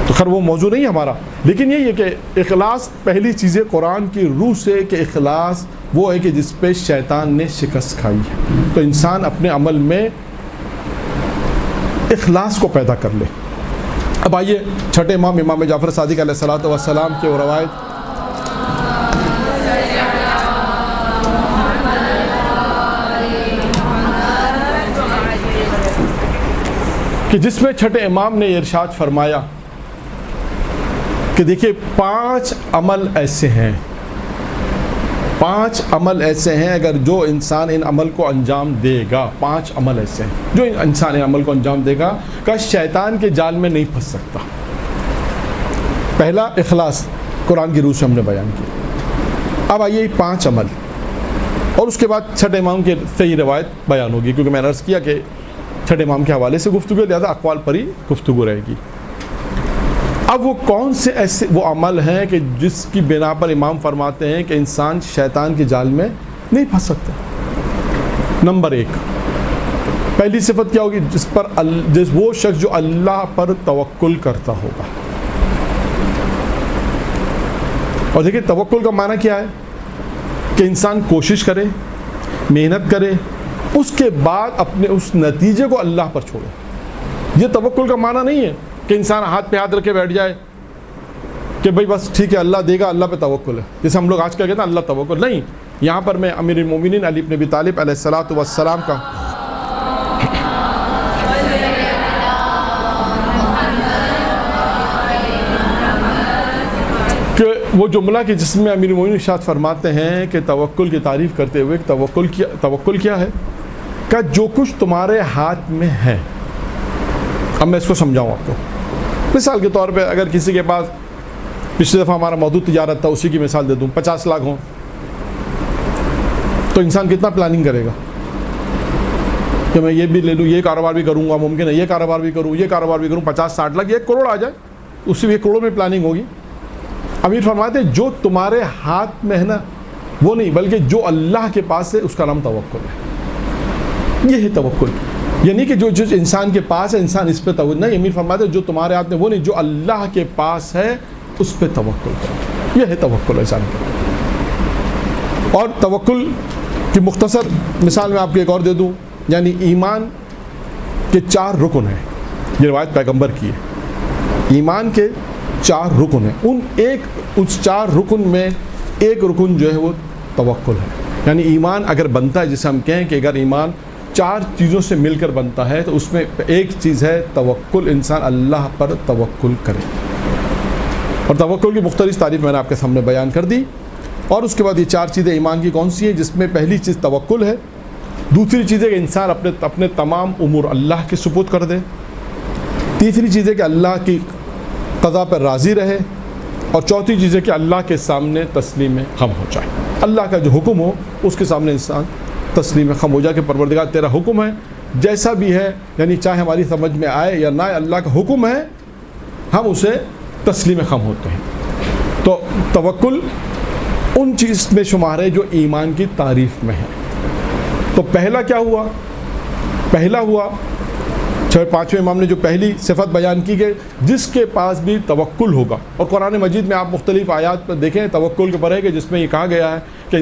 تو خیر وہ موضوع نہیں ہمارا, لیکن یہی ہے کہ اخلاص پہلی چیز ہے قرآن کی روح سے, کہ اخلاص وہ ہے کہ جس پہ شیطان نے شکست کھائی ہے. تو انسان اپنے عمل میں اخلاص کو پیدا کر لے. اب آئیے چھٹے امام جعفر صادق علیہ الصلوۃ والسلام کے روایت کہ جس میں چھٹے امام نے ارشاد فرمایا کہ دیکھیے 5 عمل ایسے ہیں 5 عمل ایسے ہیں اگر جو انسان ان عمل کو انجام دے گا، 5 عمل ایسے ہیں جو انسان ان عمل کو انجام دے گا کہ شیطان کے جال میں نہیں پھنس سکتا۔ پہلا اخلاص، قرآن کی روح سے ہم نے بیان کی۔ اب آئیے 5 عمل، اور اس کے بعد چھٹے امام کے صحیح روایت بیان ہوگی، کیونکہ میں نے عرض کیا کہ چھٹے امام کے حوالے سے گفتگو ہے، لہٰذا اقوال پر ہی گفتگو رہے گی۔ اب وہ کون سے ایسے وہ عمل ہیں کہ جس کی بنا پر امام فرماتے ہیں کہ انسان شیطان کے جال میں نہیں پھنس سکتا؟ نمبر 1، پہلی صفت کیا ہوگی؟ وہ شخص جو اللہ پر توکل کرتا ہوگا۔ اور دیکھیں توکل کا معنی کیا ہے کہ انسان کوشش کرے، محنت کرے، اس کے بعد اپنے اس نتیجے کو اللہ پر چھوڑے۔ یہ توکل کا معنی نہیں ہے کہ انسان ہاتھ پہ ہاتھ رکھ کے بیٹھ جائے کہ بھئی بس ٹھیک ہے اللہ دے گا، اللہ پہ توکل ہے، جیسے ہم لوگ آج کل کہتے ہیں اللہ توکل۔ نہیں، یہاں پر میں امیر المومنین علی بن ابی طالب علیہ الصلوۃ والسلام کا کہ وہ جملہ کہ جس میں امیر المومنین ارشاد فرماتے ہیں کہ توکل کی تعریف کرتے ہوئے توکل کیا ہے کہ جو کچھ تمہارے ہاتھ میں ہے۔ اب میں اس کو سمجھاؤں آپ کو۔ مثال کے طور پہ اگر کسی کے پاس پچھلی دفعہ ہمارا موضوع تجارت تھا، اسی کی مثال دے دوں، 50 لاکھ ہوں تو انسان کتنا پلاننگ کرے گا کہ میں یہ بھی لے لوں، یہ کاروبار بھی کروں گا، ممکن ہے یہ کاروبار بھی کروں، یہ کاروبار بھی کروں، 50-60 لاکھ، 1 کروڑ آ جائے، اس سے بھی 1 کروڑ میں پلاننگ ہوگی۔ امیر فرماتے ہیں جو تمہارے ہاتھ میں ہے نا وہ نہیں، بلکہ جو اللہ کے پاس ہے اس کا نام توکل ہے۔ یہ ہے توکل، یعنی کہ جو انسان کے پاس ہے انسان اس پہ توکل نہیں۔ امیر فرماتے ہیں جو تمہارے ہاتھ میں وہ نہیں، جو اللہ کے پاس ہے اس پہ توکل کرو۔ یہ ہے توکل انسان کا۔ اور توکل کی مختصر مثال میں آپ کو ایک اور دے دوں، یعنی ایمان کے 4 رکن ہیں، یہ روایت پیغمبر کی ہے۔ ایمان کے 4 رکن ہیں، اس 4 رکن میں ایک رکن جو ہے وہ توکل ہے۔ یعنی ایمان اگر بنتا ہے، جسے ہم کہیں کہ اگر ایمان 4 چیزوں سے مل کر بنتا ہے تو اس میں ایک چیز ہے توکل، انسان اللہ پر توکل کرے۔ اور توکل کی مختلف تعریف میں نے آپ کے سامنے بیان کر دی۔ اور اس کے بعد یہ 4 چیزیں ایمان کی کون سی ہیں، جس میں پہلی چیز توکل ہے، دوسری چیز ہے کہ انسان اپنے تمام امور اللہ کے سپرد کر دے، تیسری چیز ہے کہ اللہ کی قضا پر راضی رہے، اور چوتھی چیز ہے کہ اللہ کے سامنے تسلیم خم ہو جائے۔ اللہ کا جو حکم ہو اس کے سامنے انسان تسلیم خم ہو جائے کہ پروردگار تیرا حکم ہے جیسا بھی ہے، یعنی چاہے ہماری سمجھ میں آئے یا نہ آئے، اللہ کا حکم ہے، ہم اسے تسلیم خم ہوتے ہیں۔ تو توکل ان چیز میں شمار ہے جو ایمان کی تعریف میں ہے۔ تو پہلا کیا ہوا؟ پہلا ہوا 5ویں امام نے جو پہلی صفت بیان کی کہ جس کے پاس بھی توکل ہوگا، اور قرآن مجید میں آپ مختلف آیات پر دیکھیں توکل کے پر ہے کہ جس میں یہ کہا گیا ہے کہ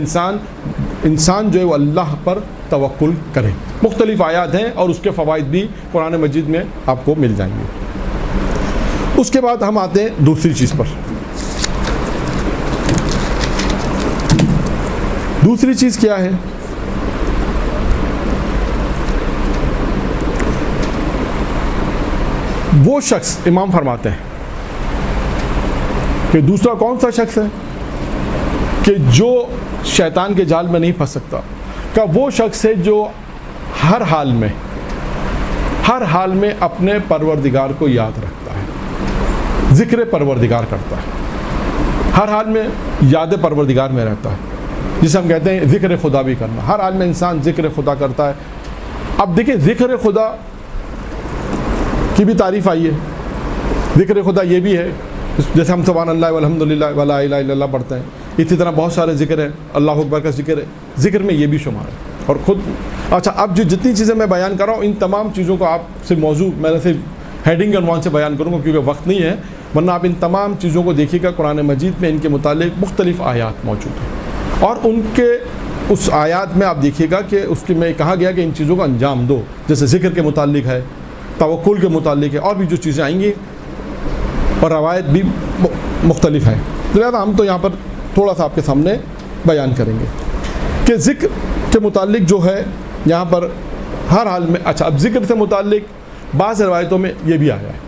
انسان جو ہے وہ اللہ پر توکل کرے۔ مختلف آیات ہیں اور اس کے فوائد بھی قرآن مجید میں آپ کو مل جائیں گے۔ اس کے بعد ہم آتے ہیں دوسری چیز پر۔ دوسری چیز کیا ہے؟ وہ شخص، امام فرماتے ہیں کہ دوسرا کون سا شخص ہے کہ جو شیطان کے جال میں نہیں پھنس سکتا، کہ وہ شخص ہے جو ہر حال میں اپنے پروردگار کو یاد رکھتا ہے، ذکر پروردگار کرتا ہے، ہر حال میں یاد پروردگار میں رہتا ہے، جسے ہم کہتے ہیں ذکر خدا بھی کرنا۔ ہر حال میں انسان ذکر خدا کرتا ہے۔ اب دیکھیں ذکر خدا کی بھی تعریف آئی ہے۔ ذکر خدا یہ بھی ہے جیسے ہم سبحان اللہ والحمدللہ ولا الہ الا اللہ پڑھتے ہیں، اسی طرح بہت سارے ذکر ہیں، اللہ اکبر کا ذکر ہے، ذکر میں یہ بھی شمار ہے۔ اور خود اچھا اب جو جتنی چیزیں میں بیان کر رہا ہوں ان تمام چیزوں کو آپ سے موضوع میں نے صرف ہیڈنگ کے عنوان سے بیان کروں گا کیونکہ وقت نہیں ہے، ورنہ آپ ان تمام چیزوں کو دیکھیے گا قرآن مجید میں ان کے متعلق مختلف آیات موجود ہیں، اور ان کے اس آیات میں آپ دیکھیے گا کہ اس کے میں کہا گیا کہ ان چیزوں کا انجام دو، جیسے ذکر کے متعلق ہے، توکل کے متعلق ہے، اور بھی جو چیزیں آئیں گی اور روایت بھی مختلف ہیں، لہٰذا ہم تو یہاں پر تھوڑا سا آپ کے سامنے بیان کریں گے کہ ذکر کے متعلق جو ہے یہاں پر ہر حال میں۔ اچھا اب ذکر سے متعلق بعض روایتوں میں یہ بھی آیا ہے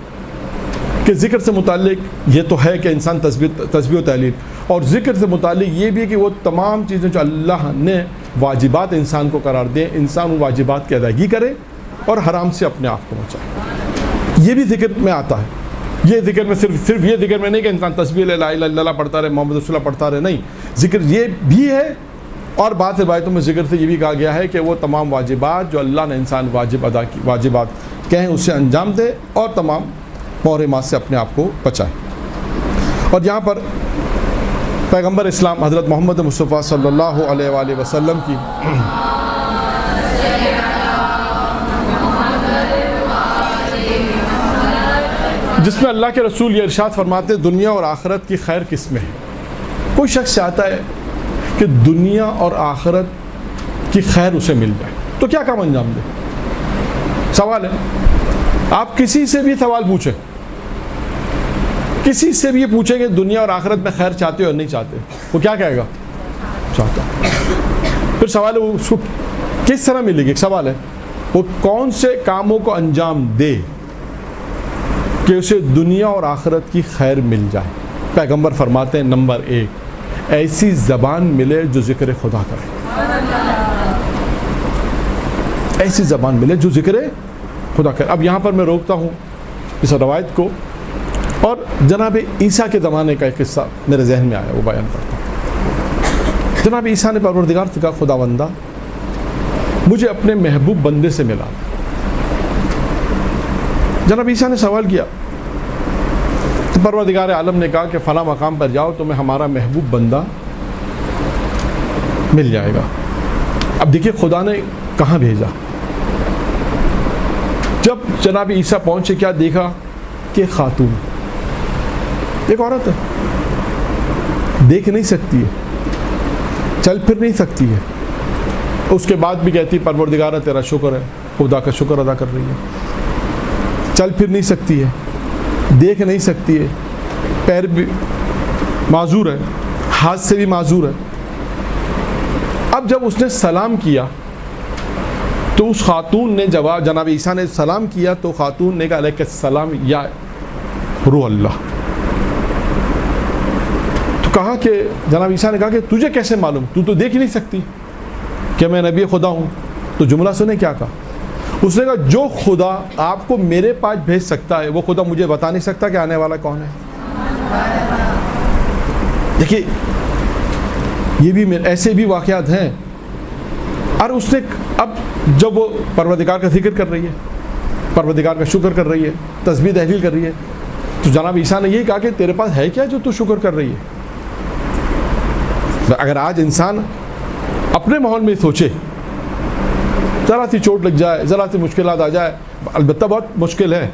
کہ ذکر سے متعلق یہ تو ہے کہ انسان تسبیح و تحلیل، اور ذکر سے متعلق یہ بھی ہے کہ وہ تمام چیزیں جو اللہ نے واجبات انسان کو قرار دیں، انسان ان واجبات کی ادائیگی کرے اور حرام سے اپنے آپ کو بچائے۔ یہ بھی ذکر میں آتا ہے۔ یہ ذکر میں صرف یہ ذکر میں نہیں کہ انسان تسبیح لا الہ الا اللہ پڑھتا رہے، محمد رسول اللہ پڑھتا رہے، نہیں، ذکر یہ بھی ہے۔ اور بعض روایتوں میں ذکر سے یہ بھی کہا گیا ہے کہ وہ تمام واجبات جو اللہ نے انسان واجبات کہیں اسے انجام دے اور تمام محرمات سے اپنے آپ کو بچائے۔ اور یہاں پر پیغمبر اسلام حضرت محمد مصطفیٰ صلی اللہ علیہ وآلہ وسلم کی جس میں اللہ کے رسول یہ ارشاد فرماتے ہیں دنیا اور آخرت کی خیر کس میں ہے۔ کوئی شخص چاہتا ہے کہ دنیا اور آخرت کی خیر اسے مل جائے تو کیا کام انجام دے؟ سوال ہے، آپ کسی سے بھی سوال پوچھیں، کسی سے بھی یہ پوچھیں کہ دنیا اور آخرت میں خیر چاہتے ہو یا نہیں چاہتے، وہ کیا کہے گا؟ چاہتا۔ پھر سوال ہے وہ اس کو کس طرح ملے گی؟ ایک سوال ہے وہ کون سے کاموں کو انجام دے کہ اسے دنیا اور آخرت کی خیر مل جائے؟ پیغمبر فرماتے ہیں نمبر 1، ایسی زبان ملے جو ذکر خدا کرے، ایسی زبان ملے جو ذکر خدا کرے۔ اب یہاں پر میں روکتا ہوں اس روایت کو اور جناب عیسیٰ کے زمانے کا ایک قصہ میرے ذہن میں آیا، وہ بیان کرتا ہوں۔ جناب عیسیٰ نے پروردگار سے کہا خدا بندہ مجھے اپنے محبوب بندے سے ملا۔ جناب عیسیٰ نے سوال کیا تو پروردگار عالم نے کہا کہ فلاں مقام پر جاؤ تمہیں ہمارا محبوب بندہ مل جائے گا۔ اب دیکھیے خدا نے کہاں بھیجا۔ جب جناب عیسیٰ پہنچے کیا دیکھا کہ خاتون، ایک عورت ہے، دیکھ نہیں سکتی ہے، چل پھر نہیں سکتی ہے، اس کے بعد بھی کہتی پروردگارہ تیرا شکر ہے، خدا کا شکر ادا کر رہی ہے۔ چل پھر نہیں سکتی ہے، دیکھ نہیں سکتی ہے، پیر بھی معذور ہے، ہاتھ سے بھی معذور ہے۔ اب جب اس نے سلام کیا تو اس خاتون نے جواب، جناب عیسیٰ نے سلام کیا تو خاتون نے کہا علیک السلام یا روح اللہ۔ تو کہا کہ جناب عیسیٰ نے کہا کہ تجھے کیسے معلوم، تو دیکھ ہی نہیں سکتی کہ میں نبی خدا ہوں؟ تو جملہ سنے کیا کہا، اس نے کہا جو خدا آپ کو میرے پاس بھیج سکتا ہے وہ خدا مجھے بتا نہیں سکتا کہ آنے والا کون ہے؟ دیکھیے یہ بھی ایسے بھی واقعات ہیں۔ اور اس نے اب جب وہ پروردگار کا ذکر کر رہی ہے، پروردگار کا شکر کر رہی ہے، تسبیح تحلیل کر رہی ہے، تو جناب عیسیٰ نے یہ کہا کہ تیرے پاس ہے کیا جو تو شکر کر رہی ہے؟ اگر آج انسان اپنے ماحول میں سوچے، ذرا سی چوٹ لگ جائے، ذرا سی مشکلات آ جائے، البتہ بہت مشکل ہے،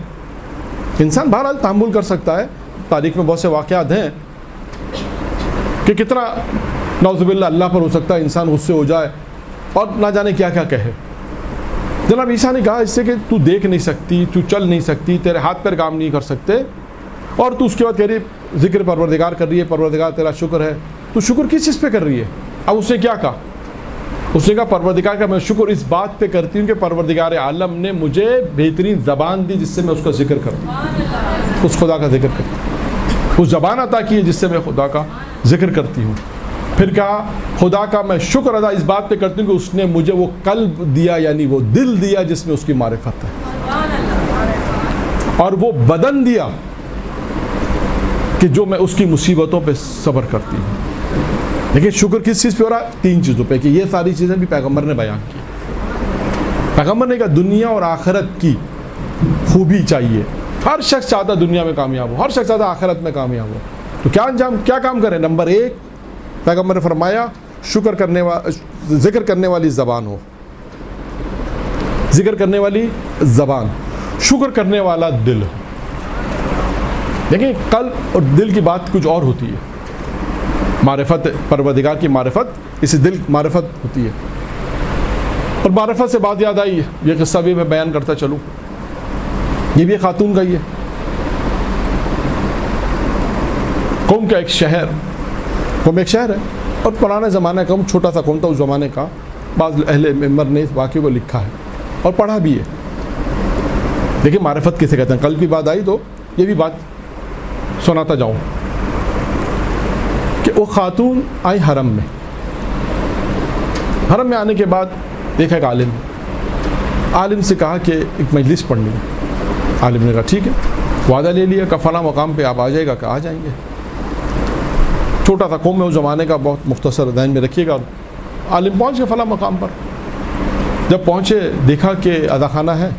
انسان بہرحال تحمل کر سکتا ہے۔ تاریخ میں بہت سے واقعات ہیں کہ کتنا نعوذ باللہ اللہ پر ہو سکتا ہے انسان غصے ہو جائے اور نہ جانے کیا کیا کہے۔ جناب عیسیٰ نے کہا اس سے کہ تو دیکھ نہیں سکتی، تو چل نہیں سکتی، تیرے ہاتھ پیر کام نہیں کر سکتے، اور تو اس کے بعد کہہ رہی ذکر پروردگار کر رہی ہے، پروردگار تیرا شکر ہے، تو شکر کس چیز پہ کر رہی ہے؟ اب اس نے کیا کہا؟ اس نے کہا پروردگار کا میں شکر اس بات پہ کرتی ہوں کہ پروردگار عالم نے مجھے بہترین زبان دی جس سے میں اس کا ذکر کروں، اس خدا کا ذکر کروں، اس زبان عطا کی ہے جس سے میں خدا کا ذکر کرتی ہوں۔ پھر کہا خدا کا میں شکر ادا اس بات پہ کرتی ہوں کہ اس نے مجھے وہ قلب دیا، یعنی وہ دل دیا جس میں اس کی معرفت ہے، اور وہ بدن دیا کہ جو میں اس کی مصیبتوں پہ صبر کرتی ہوں۔ لیکن شکر کس چیز پہ ہو رہا ہے؟ 3 چیزوں پہ، کہ یہ ساری چیزیں بھی پیغمبر نے بیان کی۔ پیغمبر نے کہا دنیا اور آخرت کی خوبی چاہیے، ہر شخص چاہتا دنیا میں کامیاب ہو، ہر شخص چاہتا آخرت میں کامیاب ہو، تو کیا کام کریں؟ نمبر 1 پیغمبر نے فرمایا ذکر کرنے والی زبان ہو، ذکر کرنے والی زبان، شکر کرنے والا دل ہو۔ دیکھیں قلب اور دل کی بات کچھ اور ہوتی ہے، معرفت پروردگار کی معرفت، اسی دل معرفت ہوتی ہے۔ اور معرفت سے بات یاد آئی، یہ قصہ بھی میں بیان کرتا چلوں، یہ بھی خاتون کا ہی ہے۔ قوم کا ایک شہر ہے اور پرانے زمانے کا چھوٹا سا قوم تھا اس زمانے کا، بعض اہل ممبر نے اس واقعے کو لکھا ہے اور پڑھا بھی ہے۔ دیکھیں معرفت کسے کہتے ہیں، قلب کی بات آئی تو یہ بھی بات سناتا جاؤں کہ وہ خاتون آئی حرم میں. حرم میں آنے کے بعد دیکھا ایک عالم سے کہا کہ ایک مجلس پڑھنی ہے. عالم نے کہا ٹھیک ہے, وعدہ لے لیا کہ فلاں مقام پہ آپ آ جائے گا. کہ آ جائیں گے. چھوٹا تھا قوم میں اس زمانے کا, بہت مختصر ذہن میں رکھیے گا. عالم پہنچ گئے فلاں مقام پر. جب پہنچے دیکھا کہ اذا خانہ ہے,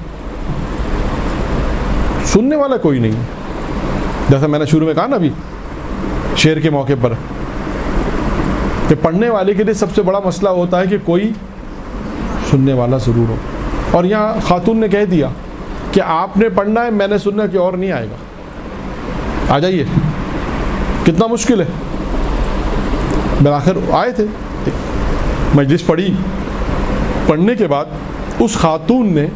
سننے والا کوئی نہیں. جیسا میں نے شروع میں کہا نا ابھی شعر کے موقع پر کہ پڑھنے والے کے لیے سب سے بڑا مسئلہ ہوتا ہے کہ کوئی سننے والا ضرور ہو. اور یہاں خاتون نے کہہ دیا کہ آپ نے پڑھنا ہے, میں نے سننا کہ اور نہیں آئے گا, آ جائیے. کتنا مشکل ہے. بالآخر آئے تھے, مجلس پڑھی. پڑھنے کے بعد اس خاتون نے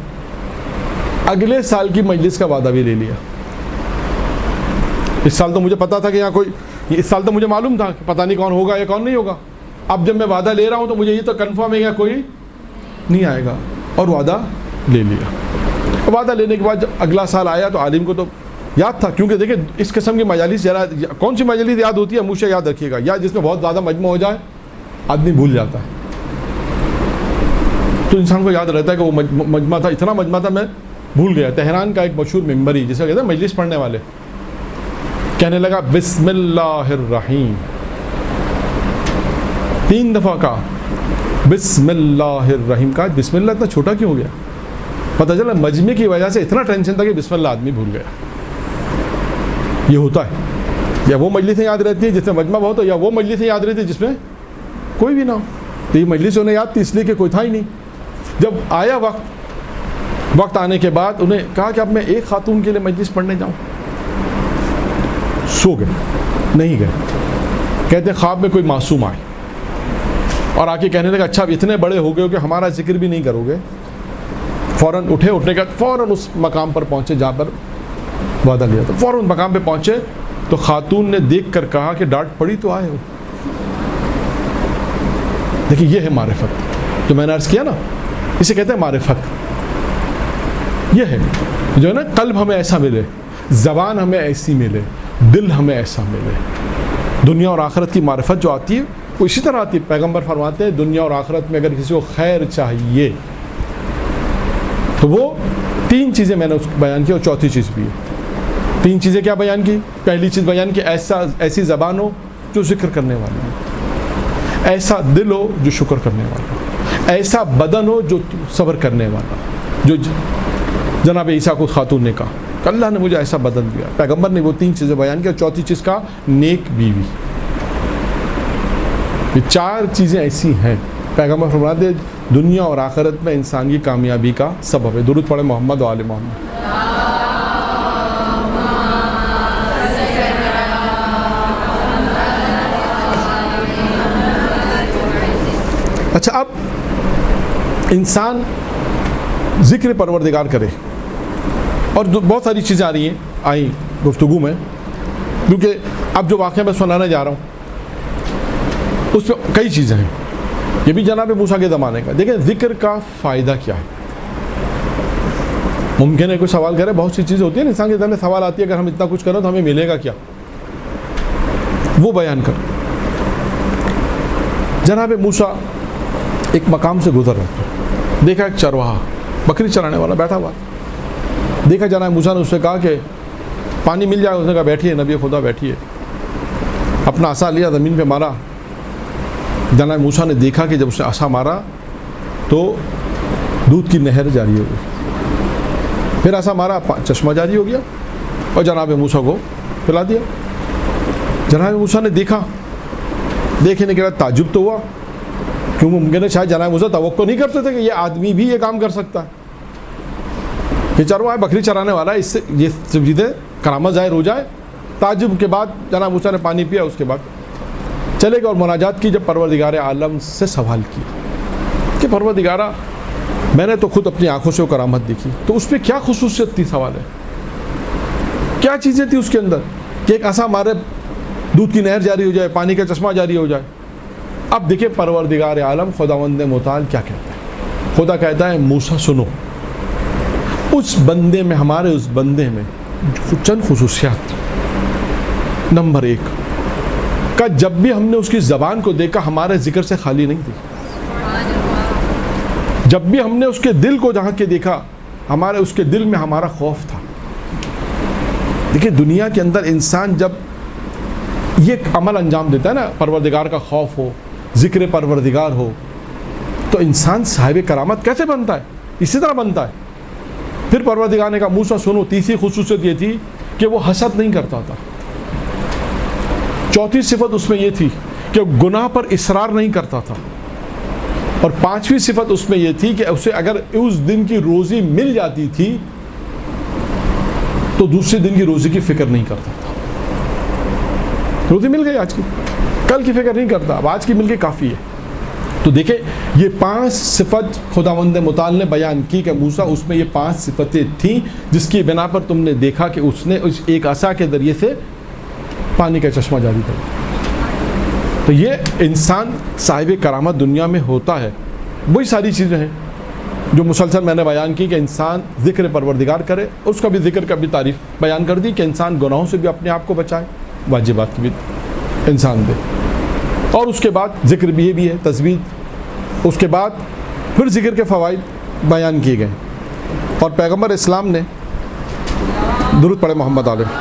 اگلے سال کی مجلس کا وعدہ بھی لے لیا. اس سال تو مجھے پتا تھا کہ یہاں کوئی, اس سال تو مجھے معلوم تھا کہ پتہ نہیں کون ہوگا یا کون نہیں ہوگا. اب جب میں وعدہ لے رہا ہوں تو مجھے یہ تو کنفرم ہے کہ کوئی نہیں آئے گا, اور وعدہ لے لیا. وعدہ لینے کے بعد جب اگلا سال آیا تو عالم کو تو یاد تھا, کیونکہ دیکھیں اس قسم کی مجالس کون سی مجالس یاد ہوتی ہے, ہمیشہ یاد رکھیے گا, یا جس میں بہت زیادہ مجمع ہو جائے آدمی بھول جاتا ہے. تو انسان کو یاد رہتا ہے کہ وہ مجمع تھا, اتنا مجمع تھا میں بھول گیا. تہران کا ایک مشہور ممبری جسے کہتے ہیں مجلس پڑھنے والے, کہنے لگا بسم اللہ الرحیم. 3 دفعہ کہا بسم اللہ الرحیم. کہا بسم اللہ اتنا چھوٹا کیوں ہو گیا؟ پتہ چلا مجمع کی وجہ سے اتنا ٹینشن تھا کہ بسم اللہ آدمی بھول گیا. یہ ہوتا ہے, یا وہ مجلسیں یاد رہتی ہیں جس میں مجمع بہت ہو, یا وہ مجلسیں یاد رہتی ہیں جس میں کوئی بھی نہ ہو. تو یہ مجلس انہیں یاد تھی اس لیے کہ کوئی تھا ہی نہیں. جب آیا وقت آنے کے بعد انہیں کہا کہ اب میں ایک خاتون کے لیے مجلس پڑھنے جاؤں. سو گئے, نہیں گئے. کہتے ہیں خواب میں کوئی معصوم آئے اور آ کے کہنے لگا اچھا اب اتنے بڑے ہو گئے ہو کہ ہمارا ذکر بھی نہیں کرو گے. فوراً اٹھنے کا فوراً اس مقام پر پہنچے جہاں پر وعدہ لیا تھا. فوراً مقام پہ پہنچے تو خاتون نے دیکھ کر کہا کہ ڈانٹ پڑی تو آئے ہو. دیکھیں یہ ہے معرفت جو میں نے عرض کیا نا, اسے کہتے ہیں معرفت. یہ ہے جو ہے نا, قلب ہمیں ایسا ملے, زبان ہمیں ایسی ملے, دل ہمیں ایسا ملے. دنیا اور آخرت کی معرفت جو آتی ہے وہ اسی طرح آتی ہے. پیغمبر فرماتے ہیں دنیا اور آخرت میں اگر کسی کو خیر چاہیے تو وہ 3 چیزیں میں نے اس کو بیان کی, اور چوتھی چیز بھی ہے. 3 چیزیں کیا بیان کی؟ پہلی چیز بیان کی ایسی زبان ہو جو ذکر کرنے والی ہو, ایسا دل ہو جو شکر کرنے والا ہو, ایسا بدن ہو جو صبر کرنے والا. جو جناب عیسیٰ کو خاتون نے کہا کہ اللہ نے مجھے ایسا بدن دیا, پیغمبر نے وہ 3 چیزیں بیان کی. اور چوتھی چیز کا نیک بیوی. یہ 4 چیزیں ایسی ہیں پیغمبر فرماتے ہیں دنیا اور آخرت میں انسان کی کامیابی کا سبب ہے. درود پڑھیں محمد و آل محمد. اچھا, اب انسان ذکر پروردگار کرے, اور بہت ساری چیزیں آ رہی ہیں آئیں گفتگو میں, کیونکہ اب جو واقعہ میں سنانے جا رہا ہوں اس میں کئی چیزیں ہیں. یہ بھی جناب موسیٰ کے زمانے کا. دیکھیں ذکر کا فائدہ کیا ہے. ممکن ہے کوئی سوال کرے, بہت سی چیزیں ہوتی ہیں انسان کے ذہن میں سوال آتی ہے اگر ہم اتنا کچھ کریں تو ہمیں ملے گا کیا, وہ بیان کر. جناب موسیٰ ایک مقام سے گزر رہے تھے, دیکھا ایک چرواہا بکری چرانے والا بیٹھا ہوا. دیکھا جناب موسیٰ نے اس سے کہا کہ پانی مل جائے. اس نے کہا بیٹھیے نبی خدا بیٹھیے. اپنا عصا لیا, زمین پہ مارا. جناب موسیٰ نے دیکھا کہ جب اسے عصا مارا تو دودھ کی نہر جاری ہو گئی. پھر عصا مارا, چشمہ جاری ہو گیا, اور جناب موسیٰ کو پلا دیا. جناب موسیٰ نے دیکھا, دیکھنے کے بعد تعجب تو ہوا, کیونکہ ممکن ہے شاید جناب موسیٰ توقع نہیں کرتے تھے کہ یہ آدمی بھی یہ کام کر سکتا ہے. کہ چرواہا بکری چرانے والا, اس سے یہ سب چیزیں کرامت ظاہر ہو جائے. تعجب کے بعد جناب موسیٰ نے پانی پیا, اس کے بعد چلے گئے اور مناجات کی. جب پروردگار عالم سے سوال کیا کہ پروردگارہ میں نے تو خود اپنی آنکھوں سے وہ کرامت دیکھی, تو اس پہ کیا خصوصیت تھی؟ سوال ہے کیا چیزیں تھی اس کے اندر کہ ایک عصا مارے دودھ کی نہر جاری ہو جائے, پانی کا چشمہ جاری ہو جائے. اب دیکھیں پروردگار عالم خداوند متعال کیا کہتا ہے. خدا کہتا ہے موسیٰ سنو, اس بندے میں, ہمارے اس بندے میں چند خصوصیات, نمبر 1 کا جب بھی ہم نے اس کی زبان کو دیکھا ہمارے ذکر سے خالی نہیں تھی. جب بھی ہم نے اس کے دل کو جہاں کے دیکھا ہمارے اس کے دل میں ہمارا خوف تھا. دیکھیں دنیا کے اندر انسان جب یہ عمل انجام دیتا ہے نا, پروردگار کا خوف ہو, ذکر پروردگار ہو, تو انسان صاحب کرامت کیسے بنتا ہے؟ اسی طرح بنتا ہے. پھر پروردگار نے کہا موسیٰ سنو, تیسری خصوصیت یہ تھی کہ وہ حسد نہیں کرتا تھا. چوتھی صفت اس میں یہ تھی کہ گناہ پر اصرار نہیں کرتا تھا. اور پانچویں صفت اس میں یہ تھی کہ اسے اگر اس دن کی روزی مل جاتی تھی تو دوسرے دن کی روزی کی فکر نہیں کرتا تھا. روزی مل گئی آج کی, کل کی فکر نہیں کرتا, اب آج کی مل کے کافی ہے. تو دیکھیں یہ 5 صفت خداوند متعال نے بیان کی کہ موسیٰ اس میں یہ 5 صفتیں تھیں جس کی بنا پر تم نے دیکھا کہ اس نے اس ایک عصا کے ذریعے سے پانی کا چشمہ جاری کر. تو یہ انسان صاحب کرامت دنیا میں ہوتا ہے. وہی ساری چیزیں ہیں جو مسلسل میں نے بیان کی کہ انسان ذکر پروردگار کرے, اس کا بھی ذکر کا بھی تعریف بیان کر دی کہ انسان گناہوں سے بھی اپنے آپ کو بچائے, واجبات کی بھی انسان دے. اور اس کے بعد ذکر بھی یہ بھی ہے تسبیح. اس کے بعد پھر ذکر کے فوائد بیان کیے گئے اور پیغمبر اسلام نے درود پڑھے محمد علیہ.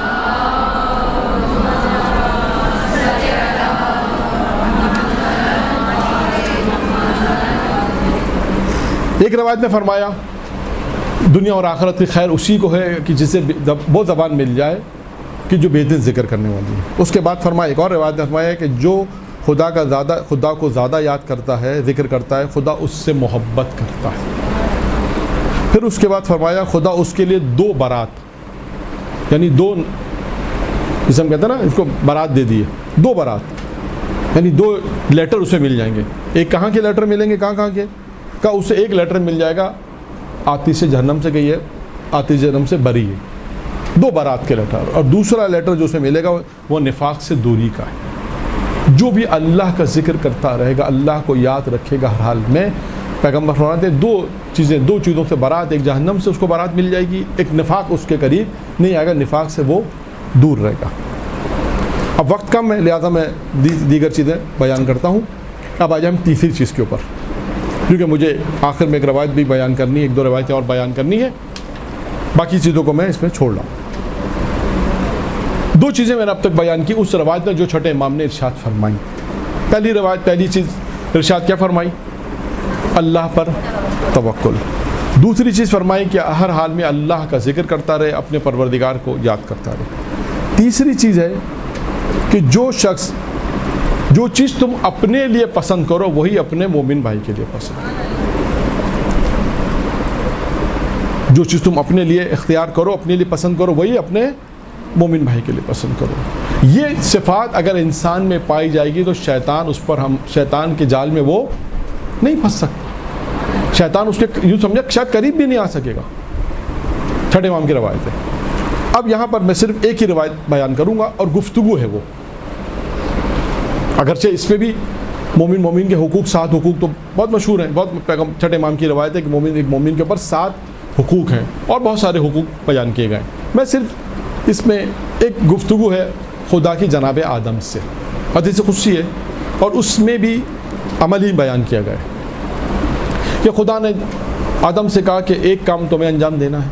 ایک روایت میں فرمایا دنیا اور آخرت کی خیر اسی کو ہے کہ جسے وہ زبان مل جائے کہ جو بے دل ذکر کرنے والی ہے. اس کے بعد فرمایا ایک اور روایت میں فرمایا کہ جو خدا کو زیادہ یاد کرتا ہے, ذکر کرتا ہے, خدا اس سے محبت کرتا ہے. پھر اس کے بعد فرمایا خدا اس کے لیے 2 برات یعنی 2 جسے ہم کہتے ہیں نا اس کو برات دے دیے, 2 برات یعنی 2 لیٹر اسے مل جائیں گے. ایک کہاں کے لیٹر ملیں گے, کہاں کے کا اسے ایک لیٹر مل جائے گا آتش جہنم سے گئی ہے, آتش جہنم سے بری ہے, 2 برات کے لیٹر. اور دوسرا لیٹر جو اسے ملے گا وہ نفاق سے دوری کا ہے. جو بھی اللہ کا ذکر کرتا رہے گا, اللہ کو یاد رکھے گا ہر حال میں, پیغمبر فرماتے ہیں 2 چیزوں سے برات, ایک جہنم سے اس کو برات مل جائے گی, ایک نفاق اس کے قریب نہیں آئے گا, نفاق سے وہ دور رہے گا. اب وقت کم ہے لہٰذا میں دیگر چیزیں بیان کرتا ہوں. اب آ جائیں ہم تیسری چیز کے اوپر, کیونکہ مجھے آخر میں ایک روایت بھی بیان کرنی ہے, 1-2 روایتیں اور بیان کرنی ہے, باقی چیزوں کو میں اس میں چھوڑ رہا ہوں. 2 چیزیں میں نے اب تک بیان کی اس روایت میں جو چھٹے امام نے ارشاد فرمائی. پہلی چیز ارشاد کیا فرمائی؟ اللہ پر توکل. دوسری چیز فرمائی کہ ہر حال میں اللہ کا ذکر کرتا رہے, اپنے پروردگار کو یاد کرتا رہے. تیسری چیز ہے کہ جو چیز تم اپنے لیے پسند کرو وہی اپنے مومن بھائی کے لیے پسند کرو. جو چیز تم اپنے لیے اختیار کرو, اپنے لیے پسند کرو, وہی اپنے مومن بھائی کے لیے پسند کرو. یہ صفات اگر انسان میں پائی جائے گی تو شیطان کے جال میں وہ نہیں پھنس سکتا. شیطان اس کے یوں سمجھا شاید قریب بھی نہیں آ سکے گا. چھٹے امام کی روایت ہے. اب یہاں پر میں صرف ایک ہی روایت بیان کروں گا اور گفتگو ہے وہ, اگرچہ اس میں بھی مومن کے حقوق 7 حقوق تو بہت مشہور ہیں. بہت چھٹے امام کی روایت ہے کہ ایک مومن کے اوپر 7 حقوق ہیں اور بہت سارے حقوق بیان کیے گئے. میں صرف اس میں ایک گفتگو ہے خدا کی جناب آدم سے, حدیث قدسی ہے اور اس میں بھی عملی بیان کیا گیا ہے کہ خدا نے آدم سے کہا کہ ایک کام تمہیں انجام دینا ہے,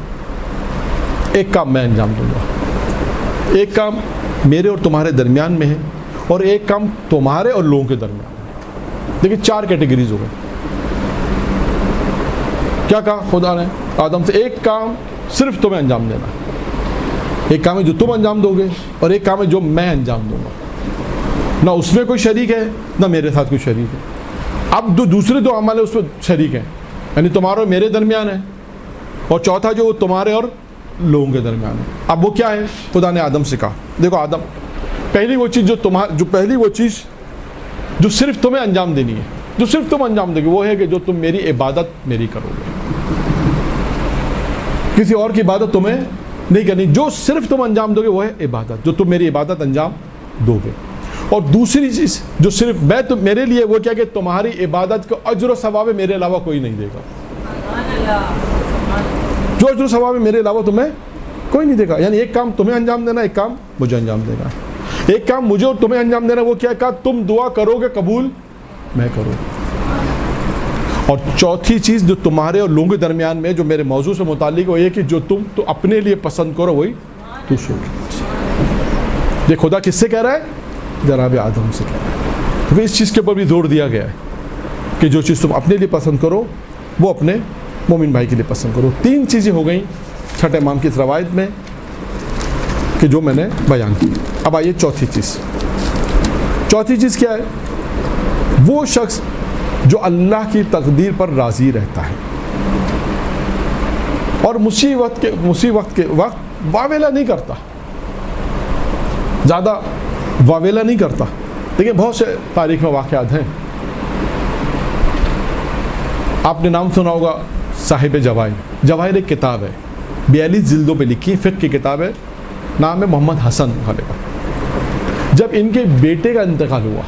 ایک کام میں انجام دوں گا, ایک کام میرے اور تمہارے درمیان میں ہے اور ایک کام تمہارے اور لوگوں کے درمیان. دیکھیں 4 کیٹیگریز ہو گئے. کیا کہا خدا نے آدم سے؟ ایک کام صرف تمہیں انجام دینا, ایک کام ہے جو تم انجام دو گے اور ایک کام ہے جو میں انجام دوں گا. نہ اس میں کوئی شریک ہے نہ میرے ساتھ کوئی شریک ہے. اب جو دوسرے 2 عمل ہے اس میں شریک ہیں, یعنی تمہارے اور میرے درمیان ہے, اور چوتھا جو وہ تمہارے اور لوگوں کے درمیان ہے. اب وہ کیا ہے؟ خدا نے آدم سے کہا دیکھو آدم, پہلی وہ چیز جو صرف تمہیں انجام دینی ہے, جو صرف تم انجام دو گے, وہ ہے کہ جو تم میری عبادت میری کرو گے. کسی اور کی عبادت تمہیں نہیں کرنی, جو صرف تم انجام دو گے وہ ہے عبادت, جو تم میری عبادت انجام دو گے. اور دوسری چیز جو صرف میں میرے لیے وہ کیا کہ تمہاری عبادت کو اجر و ثواب میرے علاوہ کوئی نہیں دے گا. جو اجر و ثواب میرے علاوہ تمہیں کوئی نہیں دے گا. یعنی ایک کام تمہیں انجام دینا, ایک کام مجھے انجام دینا. ایک کام مجھے اور تمہیں انجام دینا، وہ کیا ہے؟ کہا تم دعا کرو گے قبول میں کروں. اور چوتھی چیز جو تمہارے اور لوگوں کے درمیان میں جو میرے موضوع سے متعلق وہ یہ کہ جو تم تو اپنے لیے پسند کرو وہی تو سوچ. یہ خدا کس سے کہہ رہا ہے؟ جناب آدم سے کہہ رہا ہے. تو اس چیز کے اوپر بھی زور دیا گیا ہے کہ جو چیز تم اپنے لیے پسند کرو وہ اپنے مومن بھائی کے لیے پسند کرو. 3 چیزیں ہو گئیں چھٹے امام کی اس روایت میں کہ جو میں نے بیان کی. اب آئیے چوتھی چیز. چوتھی چیز کیا ہے؟ وہ شخص جو اللہ کی تقدیر پر راضی رہتا ہے اور مصیبت کے وقت واویلا نہیں کرتا، زیادہ واویلا نہیں کرتا. دیکھیں بہت سے تاریخ میں واقعات ہیں. آپ نے نام سنا ہوگا صاحب جواہر. جواہر ایک کتاب ہے، 42 جلدوں پہ لکھی، فقہ کی کتاب ہے، نام ہے محمد حسن خلیفہ. جب ان کے بیٹے کا انتقال ہوا،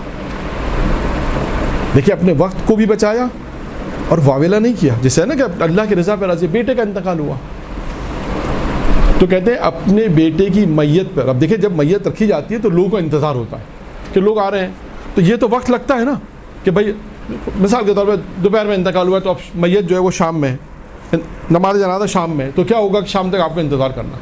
دیکھیے اپنے وقت کو بھی بچایا اور واویلا نہیں کیا، جیسے ہے نا کہ اللہ کی رضا پہ راضی. بیٹے کا انتقال ہوا تو کہتے ہیں اپنے بیٹے کی میت پر. اب دیکھیں جب میت رکھی جاتی ہے تو لوگوں کو انتظار ہوتا ہے کہ لوگ آ رہے ہیں، تو یہ تو وقت لگتا ہے نا کہ بھائی مثال کے طور پہ دوپہر میں انتقال ہوا تو اب میت جو ہے وہ شام میں ہے، نماز جنازہ شام میں، تو کیا ہوگا کہ شام تک آپ کو انتظار کرنا.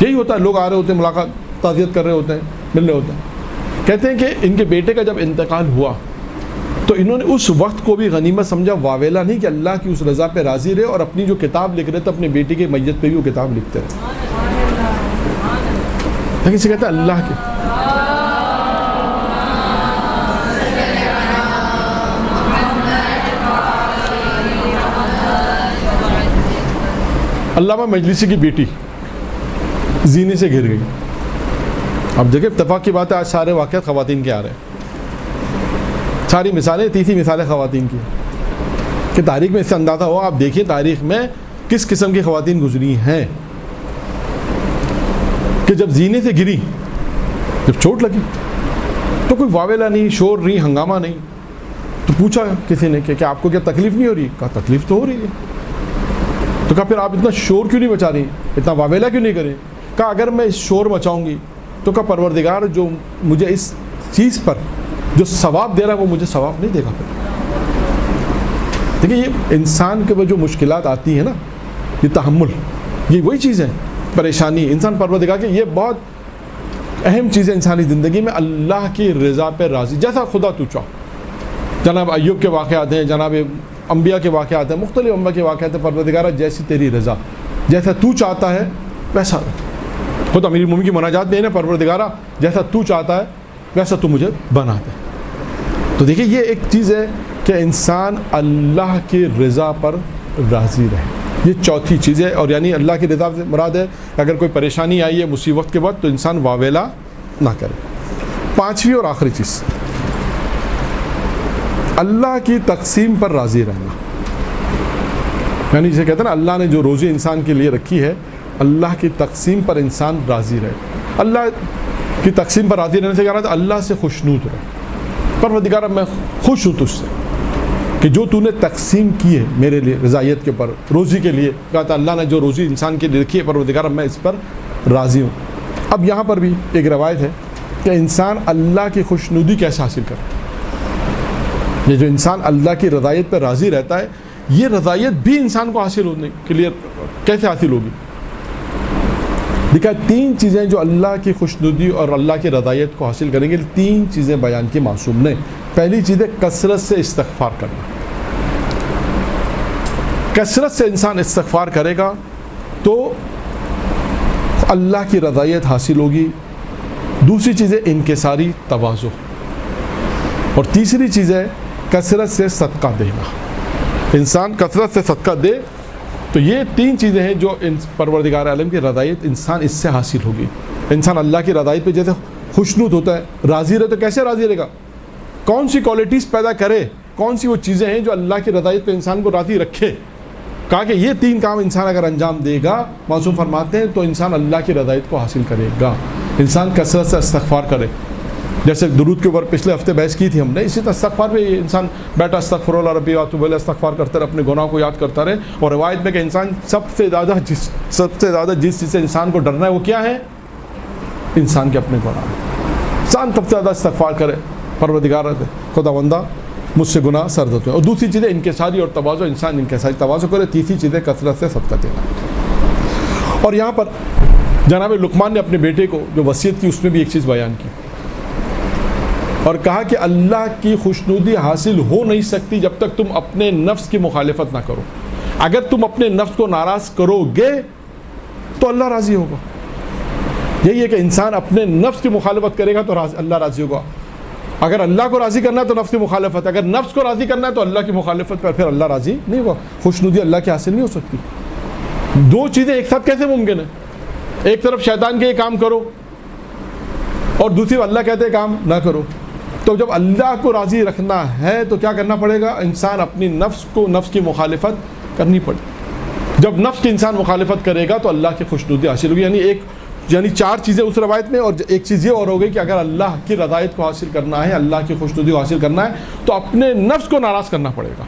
یہی ہوتا ہے، لوگ آ رہے ہوتے ہیں، ملاقات تعزیت کر رہے ہوتے ہیں، مل رہے ہوتے ہیں. کہتے ہیں کہ ان کے بیٹے کا جب انتقال ہوا تو انہوں نے اس وقت کو بھی غنیمت سمجھا، واویلا نہیں کہ اللہ کی اس رضا پہ راضی رہے، اور اپنی جو کتاب لکھ رہے تھے اپنے بیٹے کی میت پہ بھی وہ کتاب لکھتے رہے. لیکن اسے کہتے ہیں اللہ کے علامہ مجلسی کی بیٹی زینے سے گر گئی. اب دیکھیں اتفاق کی بات ہے، آج سارے واقعات خواتین کے آ رہے ہیں، ساری مثالیں 30 مثالیں خواتین کی کہ تاریخ میں اس سے اندازہ ہوا. آپ دیکھیے تاریخ میں کس قسم کی خواتین گزری ہیں کہ جب زینے سے گری، جب چوٹ لگی تو کوئی واویلا نہیں، شور نہیں، ہنگامہ نہیں. تو پوچھا کسی نے کہ آپ کو کیا تکلیف نہیں ہو رہی؟ کہا تکلیف تو ہو رہی ہے. تو کہا پھر آپ اتنا شور کیوں نہیں مچا رہی، اتنا واویلا کیوں نہیں کریں؟ کہا اگر میں اس شور مچاؤں گی تو کہا پروردگار جو مجھے اس چیز پر جو ثواب دے رہا ہے وہ مجھے ثواب نہیں دے گا. دیکھیں یہ انسان کے وہ جو مشکلات آتی ہیں نا، یہ تحمل، یہ وہی چیز ہے پریشانی انسان پروردگار کے. یہ بہت اہم چیز ہے انسانی زندگی میں، اللہ کی رضا پہ راضی، جیسا خدا تو چاہو. جناب ایوب کے واقعات ہیں، جناب انبیاء کے واقعات ہیں، مختلف انبیاء کے واقعات ہیں. پروردگار جیسی تیری رضا، جیسا تو چاہتا ہے ویسا. خود امیر المومنین کی مناجات میں ہے نا، پروردگارا جیسا تو چاہتا ہے ویسا تو مجھے بنا دے. تو دیکھیں یہ ایک چیز ہے کہ انسان اللہ کی رضا پر راضی رہے. یہ چوتھی چیز ہے. اور یعنی اللہ کی رضا سے مراد ہے اگر کوئی پریشانی آئی ہے مصیبت کے وقت تو انسان واویلا نہ کرے. 5ویں اور آخری چیز، اللہ کی تقسیم پر راضی رہنا. یعنی جسے کہتے ہیں نا اللہ نے جو روزی انسان کے لیے رکھی ہے، اللہ کی تقسیم پر انسان راضی رہے. اللہ کی تقسیم پر راضی رہنے سے کیا رہا تھا؟ اللہ سے خوشنود رہے. پروردگار میں خوش ہوں تجھ سے کہ جو تو نے تقسیم کی ہے میرے لیے رضائیت کے پر، روزی کے لیے. کہا تھا اللہ نے جو روزی انسان کے لیے رکھی ہے پروردگار میں اس پر راضی ہوں. اب یہاں پر بھی ایک روایت ہے کہ انسان اللہ کی خوشنودی کیسے حاصل کرے. یہ جو انسان اللہ کی رضائیت پر راضی رہتا ہے، یہ رضائیت بھی انسان کو حاصل ہونے کے لیے کیسے حاصل ہوگی؟ دیکھا 3 چیزیں جو اللہ کی خوشنودی اور اللہ کی رضائیت کو حاصل کریں گے. 3 چیزیں بیان کی معصوم نے. پہلی چیز ہے کثرت سے استغفار کرنا. کثرت سے انسان استغفار کرے گا تو اللہ کی رضائیت حاصل ہوگی. دوسری چیز ہے انکساری تواضع. اور تیسری چیز ہے کثرت سے صدقہ دینا. انسان کثرت سے صدقہ دے تو یہ 3 چیزیں ہیں جو پروردگار عالم کی رضائیت انسان اس سے حاصل ہوگی. انسان اللہ کی رضائیت پہ جیسے خوشنود ہوتا ہے، راضی رہے تو کیسے راضی رہے گا؟ کون سی کوالٹیز پیدا کرے، کون سی وہ چیزیں ہیں جو اللہ کی رضائیت پہ انسان کو راضی رکھے. کہا کہ یہ 3 کام انسان اگر انجام دے گا، معصوم فرماتے ہیں، تو انسان اللہ کی رضائیت کو حاصل کرے گا. انسان کثرت سے استغفار کرے. جیسے درود کے اوپر پچھلے ہفتے بحث کی تھی ہم نے، اسی طرح استغفار پہ انسان بیٹا استغفر اللہ ربی واتوب الیہ استغفار کرتا رہے، اپنے گناہ کو یاد کرتا رہے. اور روایت میں کہ انسان سب سے زیادہ جس چیز سے انسان کو ڈرنا ہے وہ کیا ہے؟ انسان کے اپنے گناہ. انسان سب سے زیادہ استغفار کرے، پروردگار خدا بندہ مجھ سے گناہ سرد ہوتے ہیں. اور دوسری چیزیں انکساری اور تواضع، انسان انکساری تواضع کرے. تیسری چیزیں کثرت سے صدقہ دینا. اور یہاں پر جناب لقمان نے اپنے بیٹے کو جو وصیت کی اس میں بھی ایک چیز بیان کی اور کہا کہ اللہ کی خوشنودی حاصل ہو نہیں سکتی جب تک تم اپنے نفس کی مخالفت نہ کرو. اگر تم اپنے نفس کو ناراض کرو گے تو اللہ راضی ہوگا. یہی ہے کہ انسان اپنے نفس کی مخالفت کرے گا تو اللہ راضی ہوگا. اگر اللہ کو راضی کرنا ہے تو نفس کی مخالفت، اگر نفس کو راضی کرنا ہے تو اللہ کی مخالفت پر، پھر اللہ راضی نہیں ہوگا. خوشنودی اللہ کی حاصل نہیں ہو سکتی. دو چیزیں ایک ساتھ کیسے ممکن ہے؟ ایک طرف شیطان کے یہ کام کرو اور دوسری اللہ کہتے کام نہ کرو. تو جب اللہ کو راضی رکھنا ہے تو کیا کرنا پڑے گا؟ انسان اپنی نفس کی مخالفت کرنی پڑے. جب نفس کی انسان مخالفت کرے گا تو اللہ کی خوشنودی حاصل ہوگی. یعنی چار چیزیں اس روایت میں، اور ایک چیز یہ اور ہو گئی کہ اگر اللہ کی رضایت کو حاصل کرنا ہے، اللہ کی خوشنودی کو حاصل کرنا ہے تو اپنے نفس کو ناراض کرنا پڑے گا.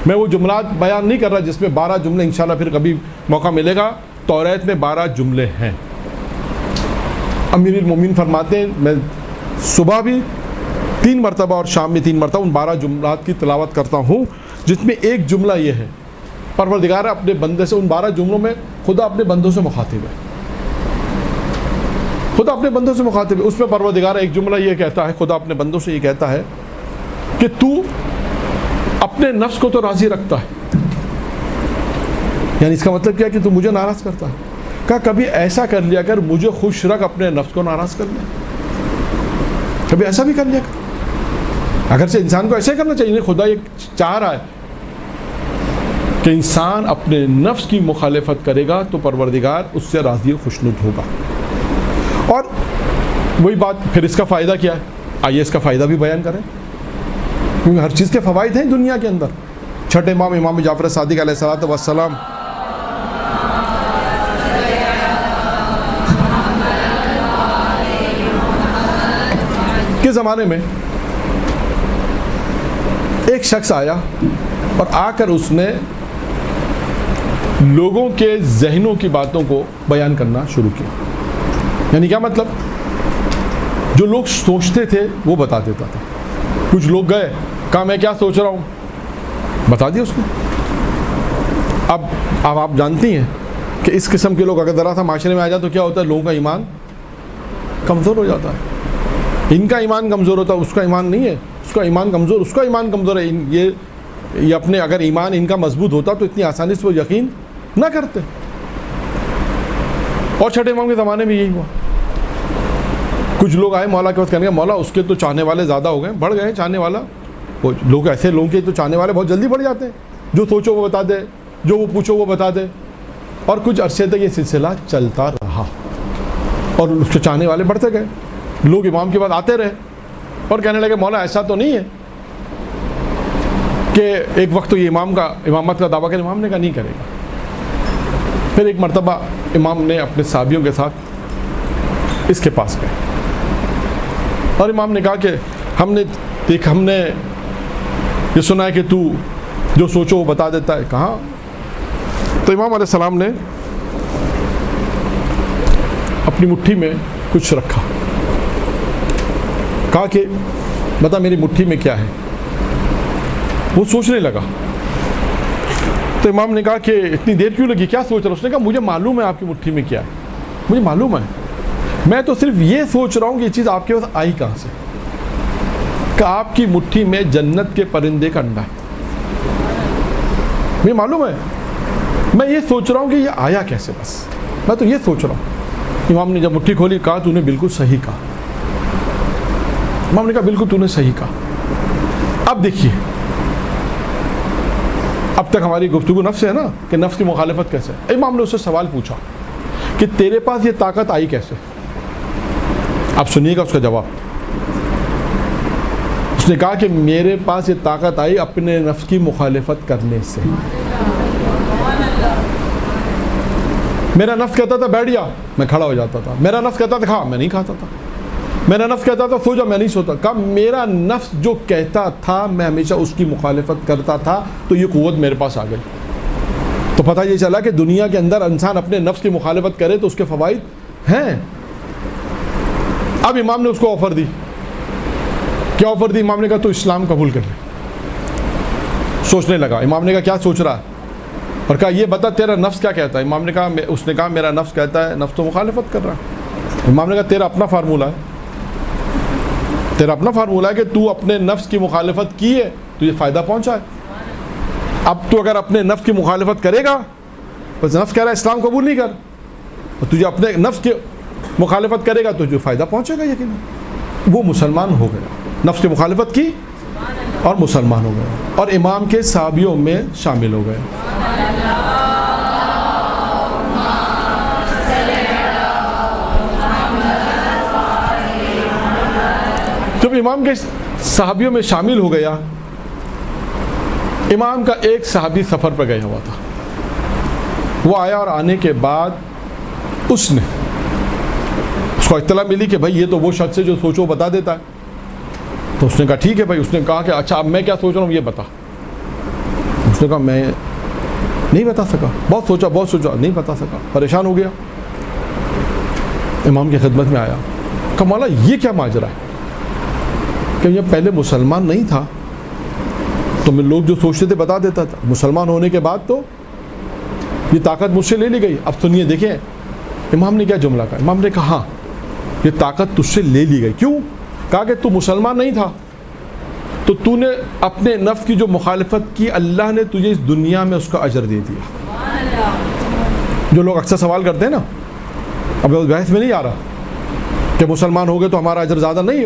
میں وہ جملات بیان نہیں کر رہا جس میں 12 جملے، انشاءاللہ پھر کبھی موقع ملے گا. توریت میں 12 جملے ہیں. امیر المومنین فرماتے ہیں میں صبح بھی 3 مرتبہ اور شام میں 3 مرتبہ ان 12 جملات کی تلاوت کرتا ہوں، جس میں ایک جملہ یہ ہے پروردگار اپنے بندے سے، ان 12 جملوں میں خدا اپنے بندوں سے مخاطب ہے. خدا اپنے بندوں سے مخاطب ہے. اس میں پروردگار ایک جملہ یہ کہتا ہے، خدا اپنے بندوں سے یہ کہتا ہے کہ تو اپنے نفس کو تو راضی رکھتا ہے. یعنی اس کا مطلب کیا کہ تو مجھے ناراض کرتا ہے. کہا کبھی ایسا کر لیا کر مجھے خوش رکھ، اپنے نفس کو ناراض کر لیا. کبھی ایسا بھی کر لیا کر. اگرچہ انسان کو ایسے کرنا چاہیے، خدا یہ چاہ رہا ہے کہ انسان اپنے نفس کی مخالفت کرے گا تو پروردگار اس سے راضی و خوشنود ہوگا. اور وہی بات، پھر اس کا فائدہ کیا ہے؟ آئیے اس کا فائدہ بھی بیان کریں، کیونکہ ہر چیز کے فوائد ہیں دنیا کے اندر. چھٹے امام جعفر صادق علیہ السلام کے زمانے میں ایک شخص آیا اور آ کر اس نے لوگوں کے ذہنوں کی باتوں کو بیان کرنا شروع کیا. یعنی کیا مطلب؟ جو لوگ سوچتے تھے وہ بتا دیتا تھا. کچھ لوگ گئے، کہا میں کیا سوچ رہا ہوں، بتا دیا اس کو. اب آپ جانتی ہیں کہ اس قسم کے لوگ اگر ذرا سا معاشرے میں آ جائے تو کیا ہوتا ہے؟ لوگوں کا ایمان کمزور ہو جاتا ہے. ان کا ایمان کمزور ہوتا ہے، اس کا ایمان نہیں ہے. اس کا ایمان کمزور، اس کا ایمان کمزور ہے. یہ اپنے اگر ایمان ان کا مضبوط ہوتا تو اتنی آسانی سے وہ یقین نہ کرتے. اور چھٹے امام کے زمانے میں یہی ہوا. کچھ لوگ آئے مولا کے پاس، کہنے کا مولا اس کے تو چاہنے والے زیادہ ہو گئے، بڑھ گئے چاہنے والا. وہ لوگ ایسے لوگوں کے تو چاہنے والے بہت جلدی بڑھ جاتے ہیں، جو سوچو وہ بتا دے، جو وہ پوچھو وہ بتا دے. اور کچھ عرصے تک یہ سلسلہ چلتا رہا اور اس کے چاہنے والے بڑھتے گئے. لوگ امام کے بعد آتے رہے اور کہنے لگے مولا ایسا تو نہیں ہے کہ ایک وقت تو یہ امامت کا دعویٰ کرے. امام نے کہا نہیں کرے گا. پھر ایک مرتبہ امام نے اپنے صحابیوں کے ساتھ اس کے پاس گئے اور امام نے کہا کہ ہم نے یہ سنا ہے کہ تو جو سوچو وہ بتا دیتا ہے. کہاں؟ تو امام علیہ السلام نے اپنی مٹھی میں کچھ رکھا، کہا کہ بتا میری مٹھی میں کیا ہے. وہ سوچنے لگا. تو امام نے کہا کہ اتنی دیر کیوں لگی، کیا سوچ رہا؟ اس نے کہا مجھے معلوم ہے آپ کی مٹھی میں کیا ہے، مجھے معلوم ہے. میں تو صرف یہ سوچ رہا ہوں کہ یہ چیز آپ کے پاس آئی کہاں سے. کہ آپ کی مٹھی میں جنت کے پرندے کا انڈا ہے. مجھے معلوم ہے، میں یہ سوچ رہا ہوں کہ یہ آیا کیسے. بس میں تو یہ سوچ رہا ہوں. امام نے جب مٹھی کھولی کہا تو نے بالکل صحیح کہا. امام نے کہا بالکل تو نے صحیح کہا. اب دیکھیے، اب تک ہماری گفتگو نفس ہے نا کہ نفس کی مخالفت کیسے. امام نے اس سے سوال پوچھا کہ تیرے پاس یہ طاقت آئی کیسے. آپ سنیے گا اس کا جواب. اس نے کہا کہ میرے پاس یہ طاقت آئی اپنے نفس کی مخالفت کرنے سے. میرا نفس کہتا تھا بیٹھ جا، میں کھڑا ہو جاتا تھا. میرا نفس کہتا تھا کھا، میں نہیں کھاتا تھا. میرا نفس کہتا تھا سو جا، میں نہیں سوتا. کہا میرا نفس جو کہتا تھا میں ہمیشہ اس کی مخالفت کرتا تھا تو یہ قوت میرے پاس آ گئی. تو پتہ یہ چلا کہ دنیا کے اندر انسان اپنے نفس کی مخالفت کرے تو اس کے فوائد ہیں. اب امام نے اس کو آفر دی. کیا آفر دی؟ امام نے کہا تو اسلام قبول کر لے. سوچنے لگا. امام نے کہا کیا سوچ رہا ہے؟ اور کہا یہ بتا تیرا نفس کیا کہتا ہے. امام نے کہا اس نے کہا میرا نفس کہتا ہے, نفس تو مخالفت کر رہا ہے. امام نے کہا تیرا اپنا فارمولہ ہے, تیرا اپنا فارمولہ ہے کہ تو اپنے نفس کی مخالفت کی ہے, تجھے فائدہ پہنچا ہے. اب تو اگر اپنے نفس کی مخالفت کرے گا, بس نفس کہہ رہا ہے اسلام قبول نہیں کر, اور تجھے اپنے نفس کی مخالفت کرے گا تو تجھے فائدہ پہنچے گا یقیناً. وہ مسلمان ہو گیا, نفس کی مخالفت کی اور مسلمان ہو گئے, اور امام کے صحابیوں میں شامل ہو گئے. جب امام کے صحابیوں میں شامل ہو گیا, امام کا ایک صحابی سفر پر گیا ہوا تھا. وہ آیا اور آنے کے بعد اس کو اطلاع ملی کہ بھائی یہ تو وہ شخص ہے جو سوچو بتا دیتا ہے. تو اس نے کہا ٹھیک ہے بھائی. اس نے کہا کہ اچھا اب میں کیا سوچ رہا ہوں یہ بتا. اس نے کہا میں نہیں بتا سکا, بہت سوچا نہیں بتا سکا, پریشان ہو گیا. امام کی خدمت میں آیا, کہا مولا یہ کیا ماجرا ہے کہ یہ پہلے مسلمان نہیں تھا تو میں لوگ جو سوچتے تھے بتا دیتا تھا, مسلمان ہونے کے بعد تو یہ طاقت مجھ سے لے لی گئی. اب سنیے دیکھیں امام نے کیا جملہ کہا. امام نے کہا ہاں یہ طاقت تجھ سے لے لی گئی. کیوں؟ کہا کہ تو مسلمان نہیں تھا تو تو نے اپنے نفس کی جو مخالفت کی, اللہ نے تجھے اس دنیا میں اس کا اجر دے دیا. جو لوگ اکثر سوال کرتے ہیں نا, اب بحث میں نہیں آ رہا کہ مسلمان ہو گئے تو ہمارا اجر زیادہ نہیں.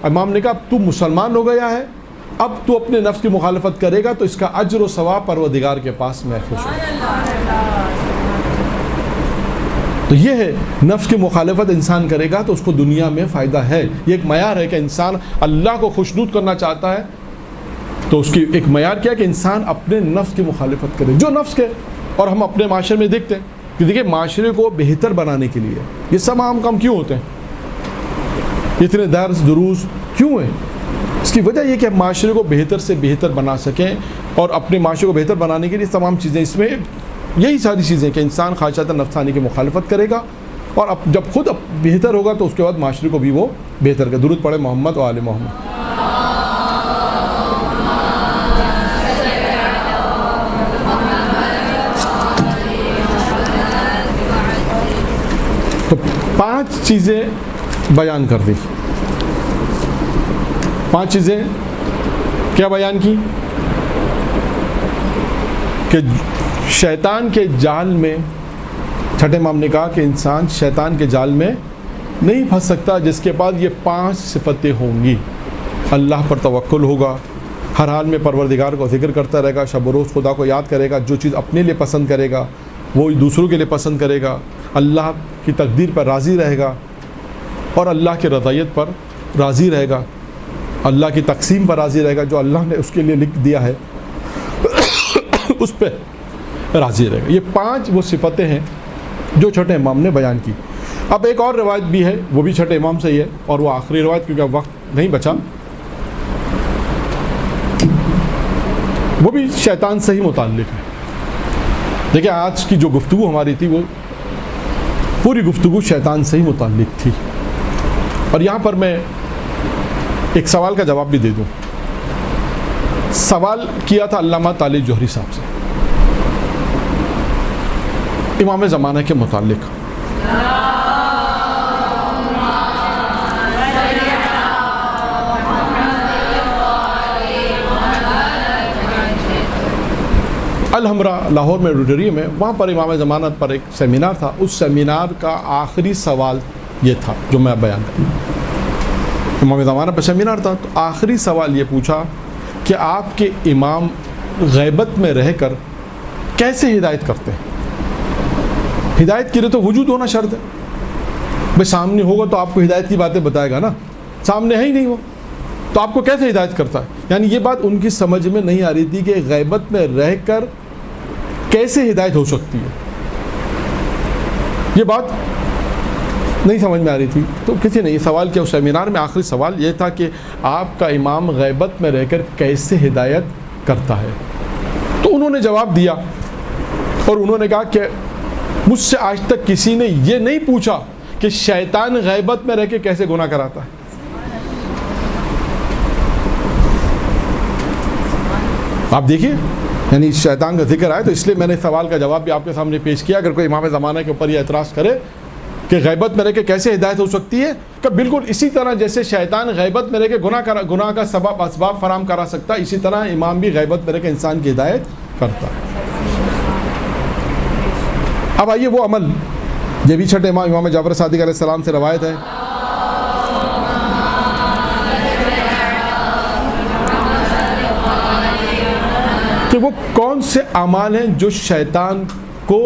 امام نے کہا اب تو مسلمان ہو گیا ہے, اب تو اپنے نفس کی مخالفت کرے گا تو اس کا اجر و ثواب پروردگار کے پاس محفوظ ہوگا. تو یہ ہے نفس کی مخالفت انسان کرے گا تو اس کو دنیا میں فائدہ ہے. یہ ایک معیار ہے کہ انسان اللہ کو خوشنود کرنا چاہتا ہے تو اس کی ایک معیار کیا کہ انسان اپنے نفس کی مخالفت کرے جو نفس کے. اور ہم اپنے معاشرے میں دیکھتے ہیں کہ دیکھیں معاشرے کو بہتر بنانے کے لیے یہ سب عام کام کیوں ہوتے ہیں, اتنے درس دروس کیوں ہیں؟ اس کی وجہ یہ کہ ہم معاشرے کو بہتر سے بہتر بنا سکیں, اور اپنے معاشرے کو بہتر بنانے کے لیے تمام چیزیں اس میں یہی ساری چیزیں کہ انسان خواہشات نفسانی کی مخالفت کرے گا, اور جب خود بہتر ہوگا تو اس کے بعد معاشرے کو بھی وہ بہتر کرے. درود پڑھے محمد و آل محمد. تو 5 چیزیں بیان کر دی. 5 چیزیں کیا بیان کی کہ شیطان کے جال میں, چھٹے امام نے کہا کہ انسان شیطان کے جال میں نہیں پھنس سکتا جس کے پاس یہ 5 صفتیں ہوں گی. اللہ پر توکل ہوگا, ہر حال میں پروردگار کو ذکر کرتا رہے گا, شب و روز خدا کو یاد کرے گا, جو چیز اپنے لیے پسند کرے گا وہ دوسروں کے لیے پسند کرے گا, اللہ کی تقدیر پر راضی رہے گا اور اللہ کی رضایت پر راضی رہے گا, اللہ کی تقسیم پر راضی رہے گا, جو اللہ نے اس کے لیے لکھ دیا ہے اس پہ راضی رہے گا. یہ 5 وہ صفتیں ہیں جو چھٹے امام نے بیان کی. اب ایک اور روایت بھی ہے, وہ بھی چھٹے امام سے ہی ہے, اور وہ آخری روایت کیونکہ اب وقت نہیں بچا, وہ بھی شیطان سے ہی متعلق ہے. دیکھیں آج کی جو گفتگو ہماری تھی وہ پوری گفتگو شیطان سے ہی متعلق تھی, اور یہاں پر میں ایک سوال کا جواب بھی دے دوں. سوال کیا تھا علامہ طالب جوہری صاحب سے امام زمانہ کے متعلق. الحمرہ لاہور میں روٹری میں, وہاں پر امام زمانہ پر ایک سیمینار تھا. اس سیمینار کا آخری سوال یہ تھا جو میں بیان کروں. امام زمانہ پر سیمینار تھا تو آخری سوال یہ پوچھا کہ آپ کے امام غیبت میں رہ کر کیسے ہدایت کرتے ہیں. ہدایت کے لیے تو وجود ہونا شرط ہے. بھائی سامنے ہوگا تو آپ کو ہدایت کی باتیں بتائے گا نا, سامنے ہے ہی نہیں وہ تو آپ کو کیسے ہدایت کرتا ہے. یعنی یہ بات ان کی سمجھ میں نہیں آ رہی تھی کہ غیبت میں رہ کر کیسے ہدایت ہو سکتی ہے, یہ بات نہیں سمجھ میں آ رہی تھی. تو کسی نے یہ سوال کیا اس سیمینار میں, آخری سوال یہ تھا کہ آپ کا امام غیبت میں رہ کر کیسے ہدایت کرتا ہے. تو انہوں نے جواب دیا اور انہوں نے کہا کہ مجھ سے آج تک کسی نے یہ نہیں پوچھا کہ شیطان غیبت میں رہ کے کیسے گناہ کراتا ہے. آپ دیکھیے، یعنی شیطان کا ذکر آئے تو اس لیے میں نے سوال کا جواب بھی آپ کے سامنے پیش کیا. اگر کوئی امام زمانہ کے اوپر یہ اعتراض کرے کہ غیبت میں رہ کے کیسے ہدایت ہو سکتی ہے، کہ بالکل اسی طرح جیسے شیطان غیبت میں رہ کے گناہ کا اسباب فراہم کرا سکتا ہے، اسی طرح امام بھی غیبت میں رہ کے انسان کی ہدایت کرتا ہے. اب آئیے وہ عمل، یہ بھی چھٹے امام جعفر صادق علیہ السلام سے روایت ہے کہ وہ کون سے اعمال ہیں جو شیطان کو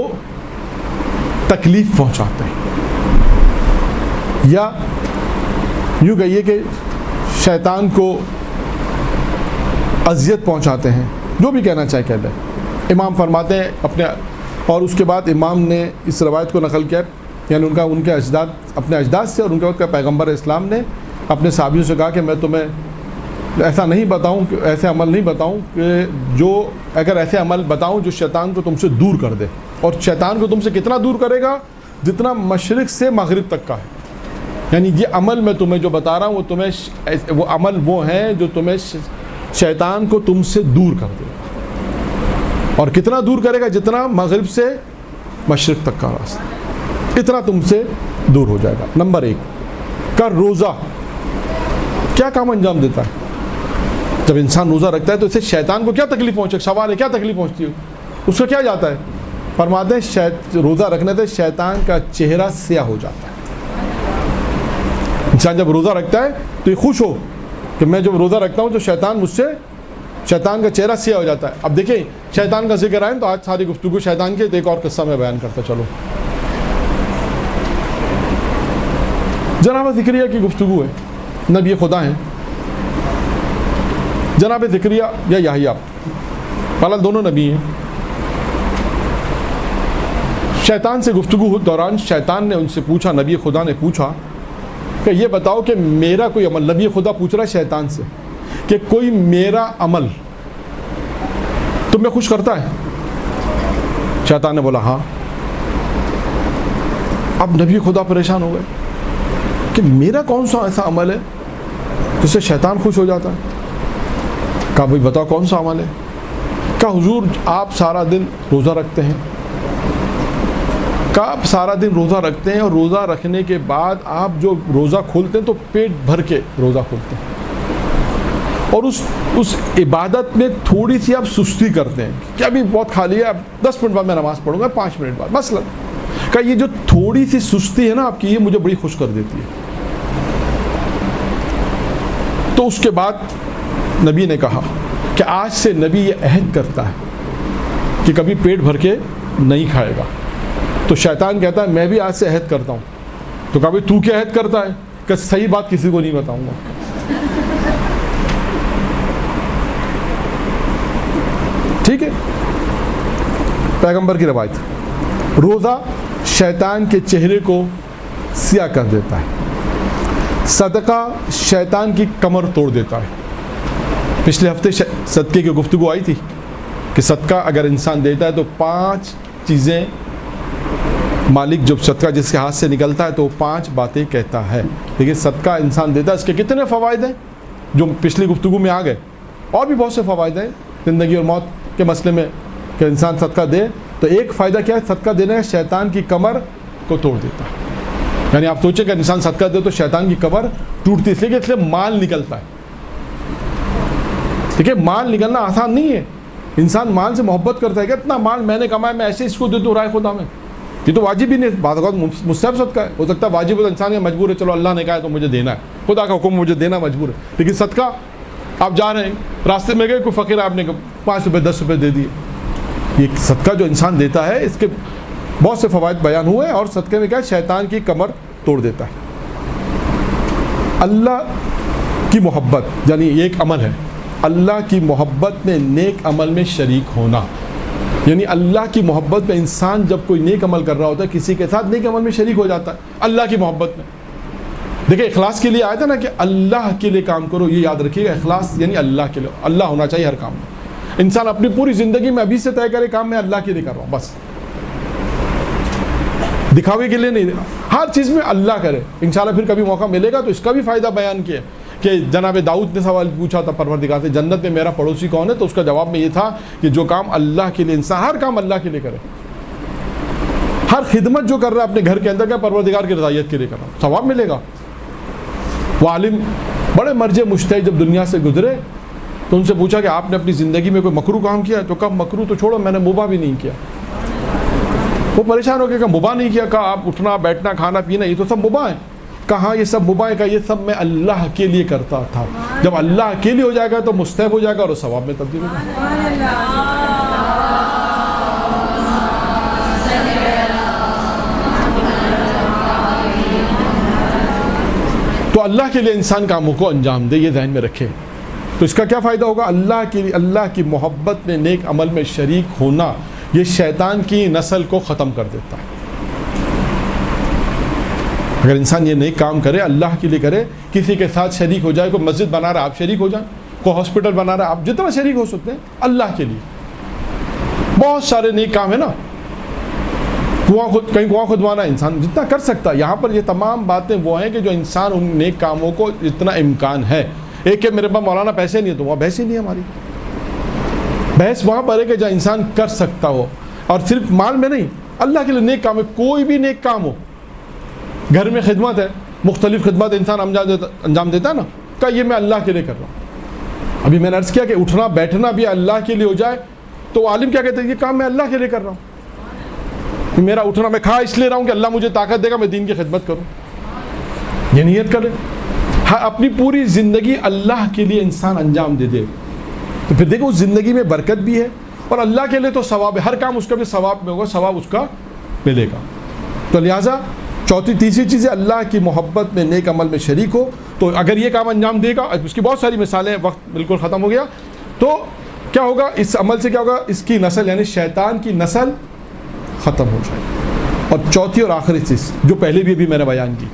تکلیف پہنچاتے ہیں، یا یوں کہیے کہ شیطان کو اذیت پہنچاتے ہیں، جو بھی کہنا چاہے کہہ لیں. امام فرماتے ہیں اپنے، اور اس کے بعد امام نے اس روایت کو نقل کیا، یعنی ان کے اجداد، اپنے اجداد سے، اور ان کے وقت کا پیغمبر اسلام نے اپنے صحابیوں سے کہا کہ میں تمہیں ایسا نہیں بتاؤں، کہ ایسے عمل نہیں بتاؤں کہ جو، اگر ایسے عمل بتاؤں جو شیطان کو تم سے دور کر دے. اور شیطان کو تم سے کتنا دور کرے گا؟ جتنا مشرق سے مغرب تک کا ہے. یعنی یہ عمل میں تمہیں جو بتا رہا ہوں وہ عمل وہ ہیں جو تمہیں شیطان کو تم سے دور کر دے. اور کتنا دور کرے گا؟ جتنا مغرب سے مشرق تک کا راستہ، اتنا تم سے دور ہو جائے گا. نمبر 1 کا روزہ کیا کام انجام دیتا ہے؟ جب انسان روزہ رکھتا ہے تو اسے شیطان کو کیا تکلیف پہنچے؟ سوال ہے کیا تکلیف پہنچتی ہے؟ اس کو کیا جاتا ہے؟ فرماتے ہیں روزہ رکھنے سے شیطان کا چہرہ سیاہ ہو جاتا ہے. انسان جب روزہ رکھتا ہے تو یہ خوش ہو کہ میں جب روزہ رکھتا ہوں تو شیطان کا چہرہ سیاہ ہو جاتا ہے. اب دیکھیں شیطان کا ذکر آئے تو آج ساری گفتگو شیطان کی، ایک اور قصہ میں بیان کرتا چلو. جناب زکریا کی گفتگو ہے، نبی خدا ہیں جناب زکریا یا یحییٰ، فلحال دونوں نبی ہیں. شیطان سے گفتگو دوران شیطان نے ان سے پوچھا، نبی خدا نے پوچھا کہ یہ بتاؤ کہ میرا کوئی عمل، نبی خدا پوچھ رہا ہے شیطان سے کہ کوئی میرا عمل تمہیں خوش کرتا ہے؟ شیطان نے بولا ہاں. اب نبی خدا پریشان ہو گئے کہ میرا کون سا ایسا عمل ہے جس سے شیطان خوش ہو جاتا ہے؟ کہا بھائی بتاؤ کون سا عمل ہے؟ کہا حضور آپ سارا دن روزہ رکھتے ہیں. کہا آپ سارا دن روزہ رکھتے ہیں اور روزہ رکھنے کے بعد آپ جو روزہ کھولتے ہیں تو پیٹ بھر کے روزہ کھولتے ہیں، اور اس عبادت میں تھوڑی سی آپ سستی کرتے ہیں کہ ابھی بہت خالی ہے، اب 10 منٹ بعد میں نماز پڑھوں گا، 5 منٹ بعد مثلا. کہا یہ جو تھوڑی سی سستی ہے نا آپ کی، یہ مجھے بڑی خوش کر دیتی ہے. تو اس کے بعد نبی نے کہا کہ آج سے نبی یہ عہد کرتا ہے کہ کبھی پیٹ بھر کے نہیں کھائے گا. تو شیطان کہتا ہے میں بھی آج سے عہد کرتا ہوں. تو کہا بھائی تو کیا عہد کرتا ہے؟ کہ صحیح بات کسی کو نہیں بتاؤں گا. ٹھیک ہے، پیغمبر کی روایت، روزہ شیطان کے چہرے کو سیاہ کر دیتا ہے، صدقہ شیطان کی کمر توڑ دیتا ہے. پچھلے ہفتے صدقے کی گفتگو آئی تھی کہ صدقہ اگر انسان دیتا ہے تو 5 چیزیں مالک جب صدقہ جس کے ہاتھ سے نکلتا ہے تو 5 باتیں کہتا ہے. لیکن صدقہ انسان دیتا ہے، اس کے کتنے فوائد ہیں جو پچھلی گفتگو میں آ گئے، اور بھی بہت سے فوائد ہیں زندگی اور موت کے مسئلے میں کہ انسان صدقہ دے. تو ایک فائدہ کیا ہے صدقہ دینے کا؟ شیطان کی کمر کو توڑ دیتا ہے. یعنی آپ سوچیں کہ انسان صدقہ دے تو شیطان کی کمر ٹوٹتی، اس لیے مال نکلتا ہے. دیکھیں مال نکلنا آسان نہیں ہے. انسان مال سے محبت کرتا ہے کہ اتنا مال میں نے کمایا میں ایسے اس کو دے دوں رائے خدا میں. یہ تو واجب ہی نہیں، بعض اوقات مستحب صدقہ ہے. ہو سکتا ہے واجب ہو تو انسان یہ مجبور ہے، چلو اللہ نے کہا ہے تو مجھے دینا ہے، خدا کا حکم مجھے دینا مجبور ہے. لیکن صدقہ آپ جا رہے ہیں راستے میں گئے، کوئی فقیر آپ نے 5 روپے 10 روپے دے دیے، یہ صدقہ جو انسان دیتا ہے اس کے بہت سے فوائد بیان ہوئے. اور صدقے میں کیا ہے؟ شیطان کی کمر توڑ دیتا ہے. اللہ کی محبت، یعنی یہ ایک عمل ہے، اللہ کی محبت میں نیک عمل میں شریک ہونا. یعنی اللہ کی محبت میں انسان جب کوئی نیک عمل کر رہا ہوتا ہے کسی کے ساتھ نیک عمل میں شریک ہو جاتا ہے اللہ کی محبت میں. دیکھیں اخلاص کے لیے آیا تھا نا کہ اللہ کے لیے کام کرو، یہ یاد رکھیے گا اخلاص یعنی اللہ کے لیے، اللہ ہونا چاہیے ہر کام میں. انسان اپنی پوری زندگی میں ابھی سے طے کرے کام میں اللہ کے لیے کر رہا ہوں بس. دکھاوے کے لیے نہیں، ہر چیز میں اللہ کرے. انشاءاللہ پھر کبھی موقع ملے گا تو اس کا بھی فائدہ بیان کیا کہ جناب داؤد نے سوال پوچھا تھا پروردگار سے جنت میں میرا پڑوسی کون ہے، تو اس کا جواب میں یہ تھا کہ جو کام اللہ کے لیے، انسان ہر کام اللہ کے لیے کرے. ہر خدمت جو کر رہا ہے اپنے گھر کے اندر کیا پروردگار کی رضایت کے لیے کر رہا ہے، ثواب ملے گا. وہ عالم بڑے مرجع مجتہد جب دنیا سے گزرے تو ان سے پوچھا کہ آپ نے اپنی زندگی میں کوئی مکروہ کام کیا؟ تو کہا مکروہ تو چھوڑو، میں نے مباح بھی نہیں کیا. وہ پریشان ہو کے کہا مباح نہیں کیا؟ کہا آپ اٹھنا بیٹھنا کھانا پینا یہ تو سب مباح ہے. کہاں یہ سب مباح ہے؟ کہا یہ سب میں اللہ کے لیے کرتا تھا. جب اللہ کے لیے ہو جائے گا تو مستحب ہو جائے گا اور ثواب میں تبدیل ہو جائے گا. تو اللہ کے لیے انسان کاموں کو انجام دے، یہ ذہن میں رکھے. تو اس کا کیا فائدہ ہوگا؟ اللہ کی محبت میں نیک عمل میں شریک ہونا یہ شیطان کی نسل کو ختم کر دیتا ہے. اگر انسان یہ نیک کام کرے، اللہ کے لیے کرے، کسی کے ساتھ شریک ہو جائے، کوئی مسجد بنا رہا ہے آپ شریک ہو جائیں، کوئی ہاسپٹل بنا رہا ہے آپ جتنا شریک ہو سکتے ہیں اللہ کے لیے. بہت سارے نیک کام ہیں نا، کہیں کنواں کھدوانا انسان جتنا کر سکتا ہے. یہاں پر یہ تمام باتیں وہ ہیں کہ جو انسان ان نیک کاموں کو جتنا امکان ہے. ایک کہ میرے پاس مولانا پیسے نہیں ہے تو وہاں بحث ہی نہیں ہے. ہماری بحث وہاں پر ہے کہ جہاں انسان کر سکتا ہو، اور صرف مال میں نہیں، اللہ کے لیے نیک کام ہے. کوئی بھی نیک کام ہو، گھر میں خدمت ہے، مختلف خدمت انسان انجام دیتا ہے نا، کہ یہ میں اللہ کے لیے کر رہا ہوں. ابھی میں نے عرض کیا کہ اٹھنا بیٹھنا بھی اللہ کے لیے ہو جائے تو عالم کیا کہتے ہیں؟ یہ کام میں اللہ کے لیے کر رہا ہوں. میرا اٹھنا میں کھا اس لیے رہا ہوں کہ اللہ مجھے طاقت دے گا میں دین کی خدمت کروں. یہ نیت کرے. اپنی پوری زندگی اللہ کے لیے انسان انجام دے دے تو پھر دیکھو اس زندگی میں برکت بھی ہے اور اللہ کے لیے تو ثواب ہے. ہر کام اس کا بھی ثواب میں ہوگا، ثواب اس کا ملے گا. تو لہٰذا تیسری چیز ہے اللہ کی محبت میں نیک عمل میں شریک ہو. تو اگر یہ کام انجام دے گا، اس کی بہت ساری مثالیں، وقت بالکل ختم ہو گیا، تو کیا ہوگا اس عمل سے؟ کیا ہوگا؟ اس کی نسل یعنی شیطان کی نسل ختم ہو جائے. اور چوتھی اور آخری چیز جو پہلے بھی ابھی میں نے بیان کی،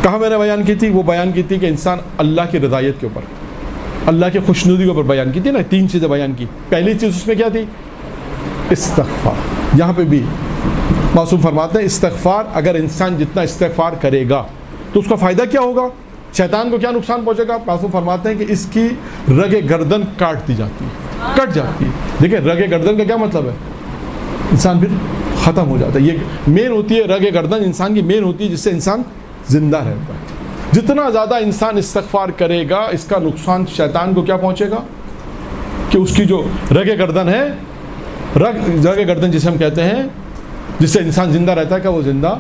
کہاں میں نے بیان کی تھی؟ وہ بیان کی تھی کہ انسان اللہ کی رضایت کے اوپر، اللہ کی خوشنودی کے اوپر بیان کی تھی نا. 3 چیزیں بیان کی. پہلی چیز اس میں کیا تھی؟ استغفار. یہاں پہ بھی معصوم فرماتے ہیں استغفار، اگر انسان جتنا استغفار کرے گا تو اس کا فائدہ کیا ہوگا؟ شیطان کو کیا نقصان پہنچے گا؟ معصوم فرماتے ہیں کہ اس کی رگ گردن کاٹ دی جاتی ہے، کٹ جاتی ہے. دیکھیں رگ گردن کا کیا مطلب ہے؟ انسان پھر ختم ہو جاتا ہے. یہ مین ہوتی ہے رگ گردن، انسان کی مین ہوتی ہے جس سے انسان زندہ رہتا ہے. جتنا زیادہ انسان استغفار کرے گا اس کا نقصان شیطان کو کیا پہنچے گا کہ اس کی جو رگ گردن ہے، رگ گردن جسے ہم کہتے ہیں جس سے انسان زندہ رہتا ہے، کہ وہ زندہ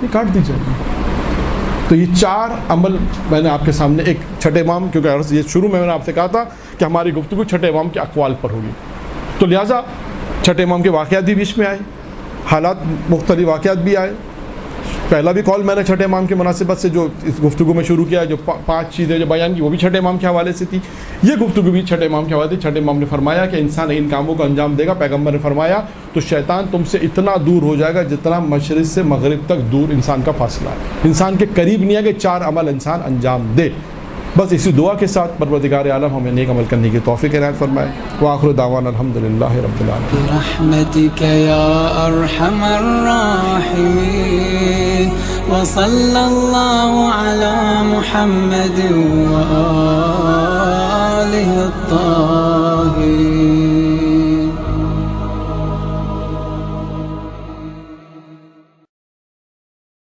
یہ کاٹ دی جائے گی. تو یہ 4 عمل میں نے آپ کے سامنے، ایک چھٹے امام، کیونکہ یہ شروع میں نے آپ سے کہا تھا کہ ہماری گفتگو چھٹے امام کے اقوال پر ہوگی، تو لہٰذا چھٹے امام کے واقعات بھی بیچ میں آئے، حالات مختلف واقعات بھی آئے. پہلا بھی کال میں نے چھٹے امام کی مناسبت سے جو اس گفتگو میں شروع کیا، جو 5 چیزیں جو بیان کی وہ بھی چھٹے امام کے حوالے سے تھی. یہ گفتگو بھی چھٹے امام کے حوالے سے. چھٹے امام نے فرمایا کہ انسان ان کاموں کو انجام دے گا، پیغمبر نے فرمایا تو شیطان تم سے اتنا دور ہو جائے گا جتنا مشرق سے مغرب تک دور انسان کا فاصلہ ہے. انسان کے قریب نہیں ہے کہ 4 عمل انسان انجام دے. بس اسی دعا کے ساتھ پروردگار عالم ہمیں نیک عمل کرنے کی توفیق عنایت فرمائے. وآخر دعوانا الحمدللہ رب العالمین. برحمتک یا ارحم الراحمین وصلی اللہ علی محمد وآلہ الطاہرین.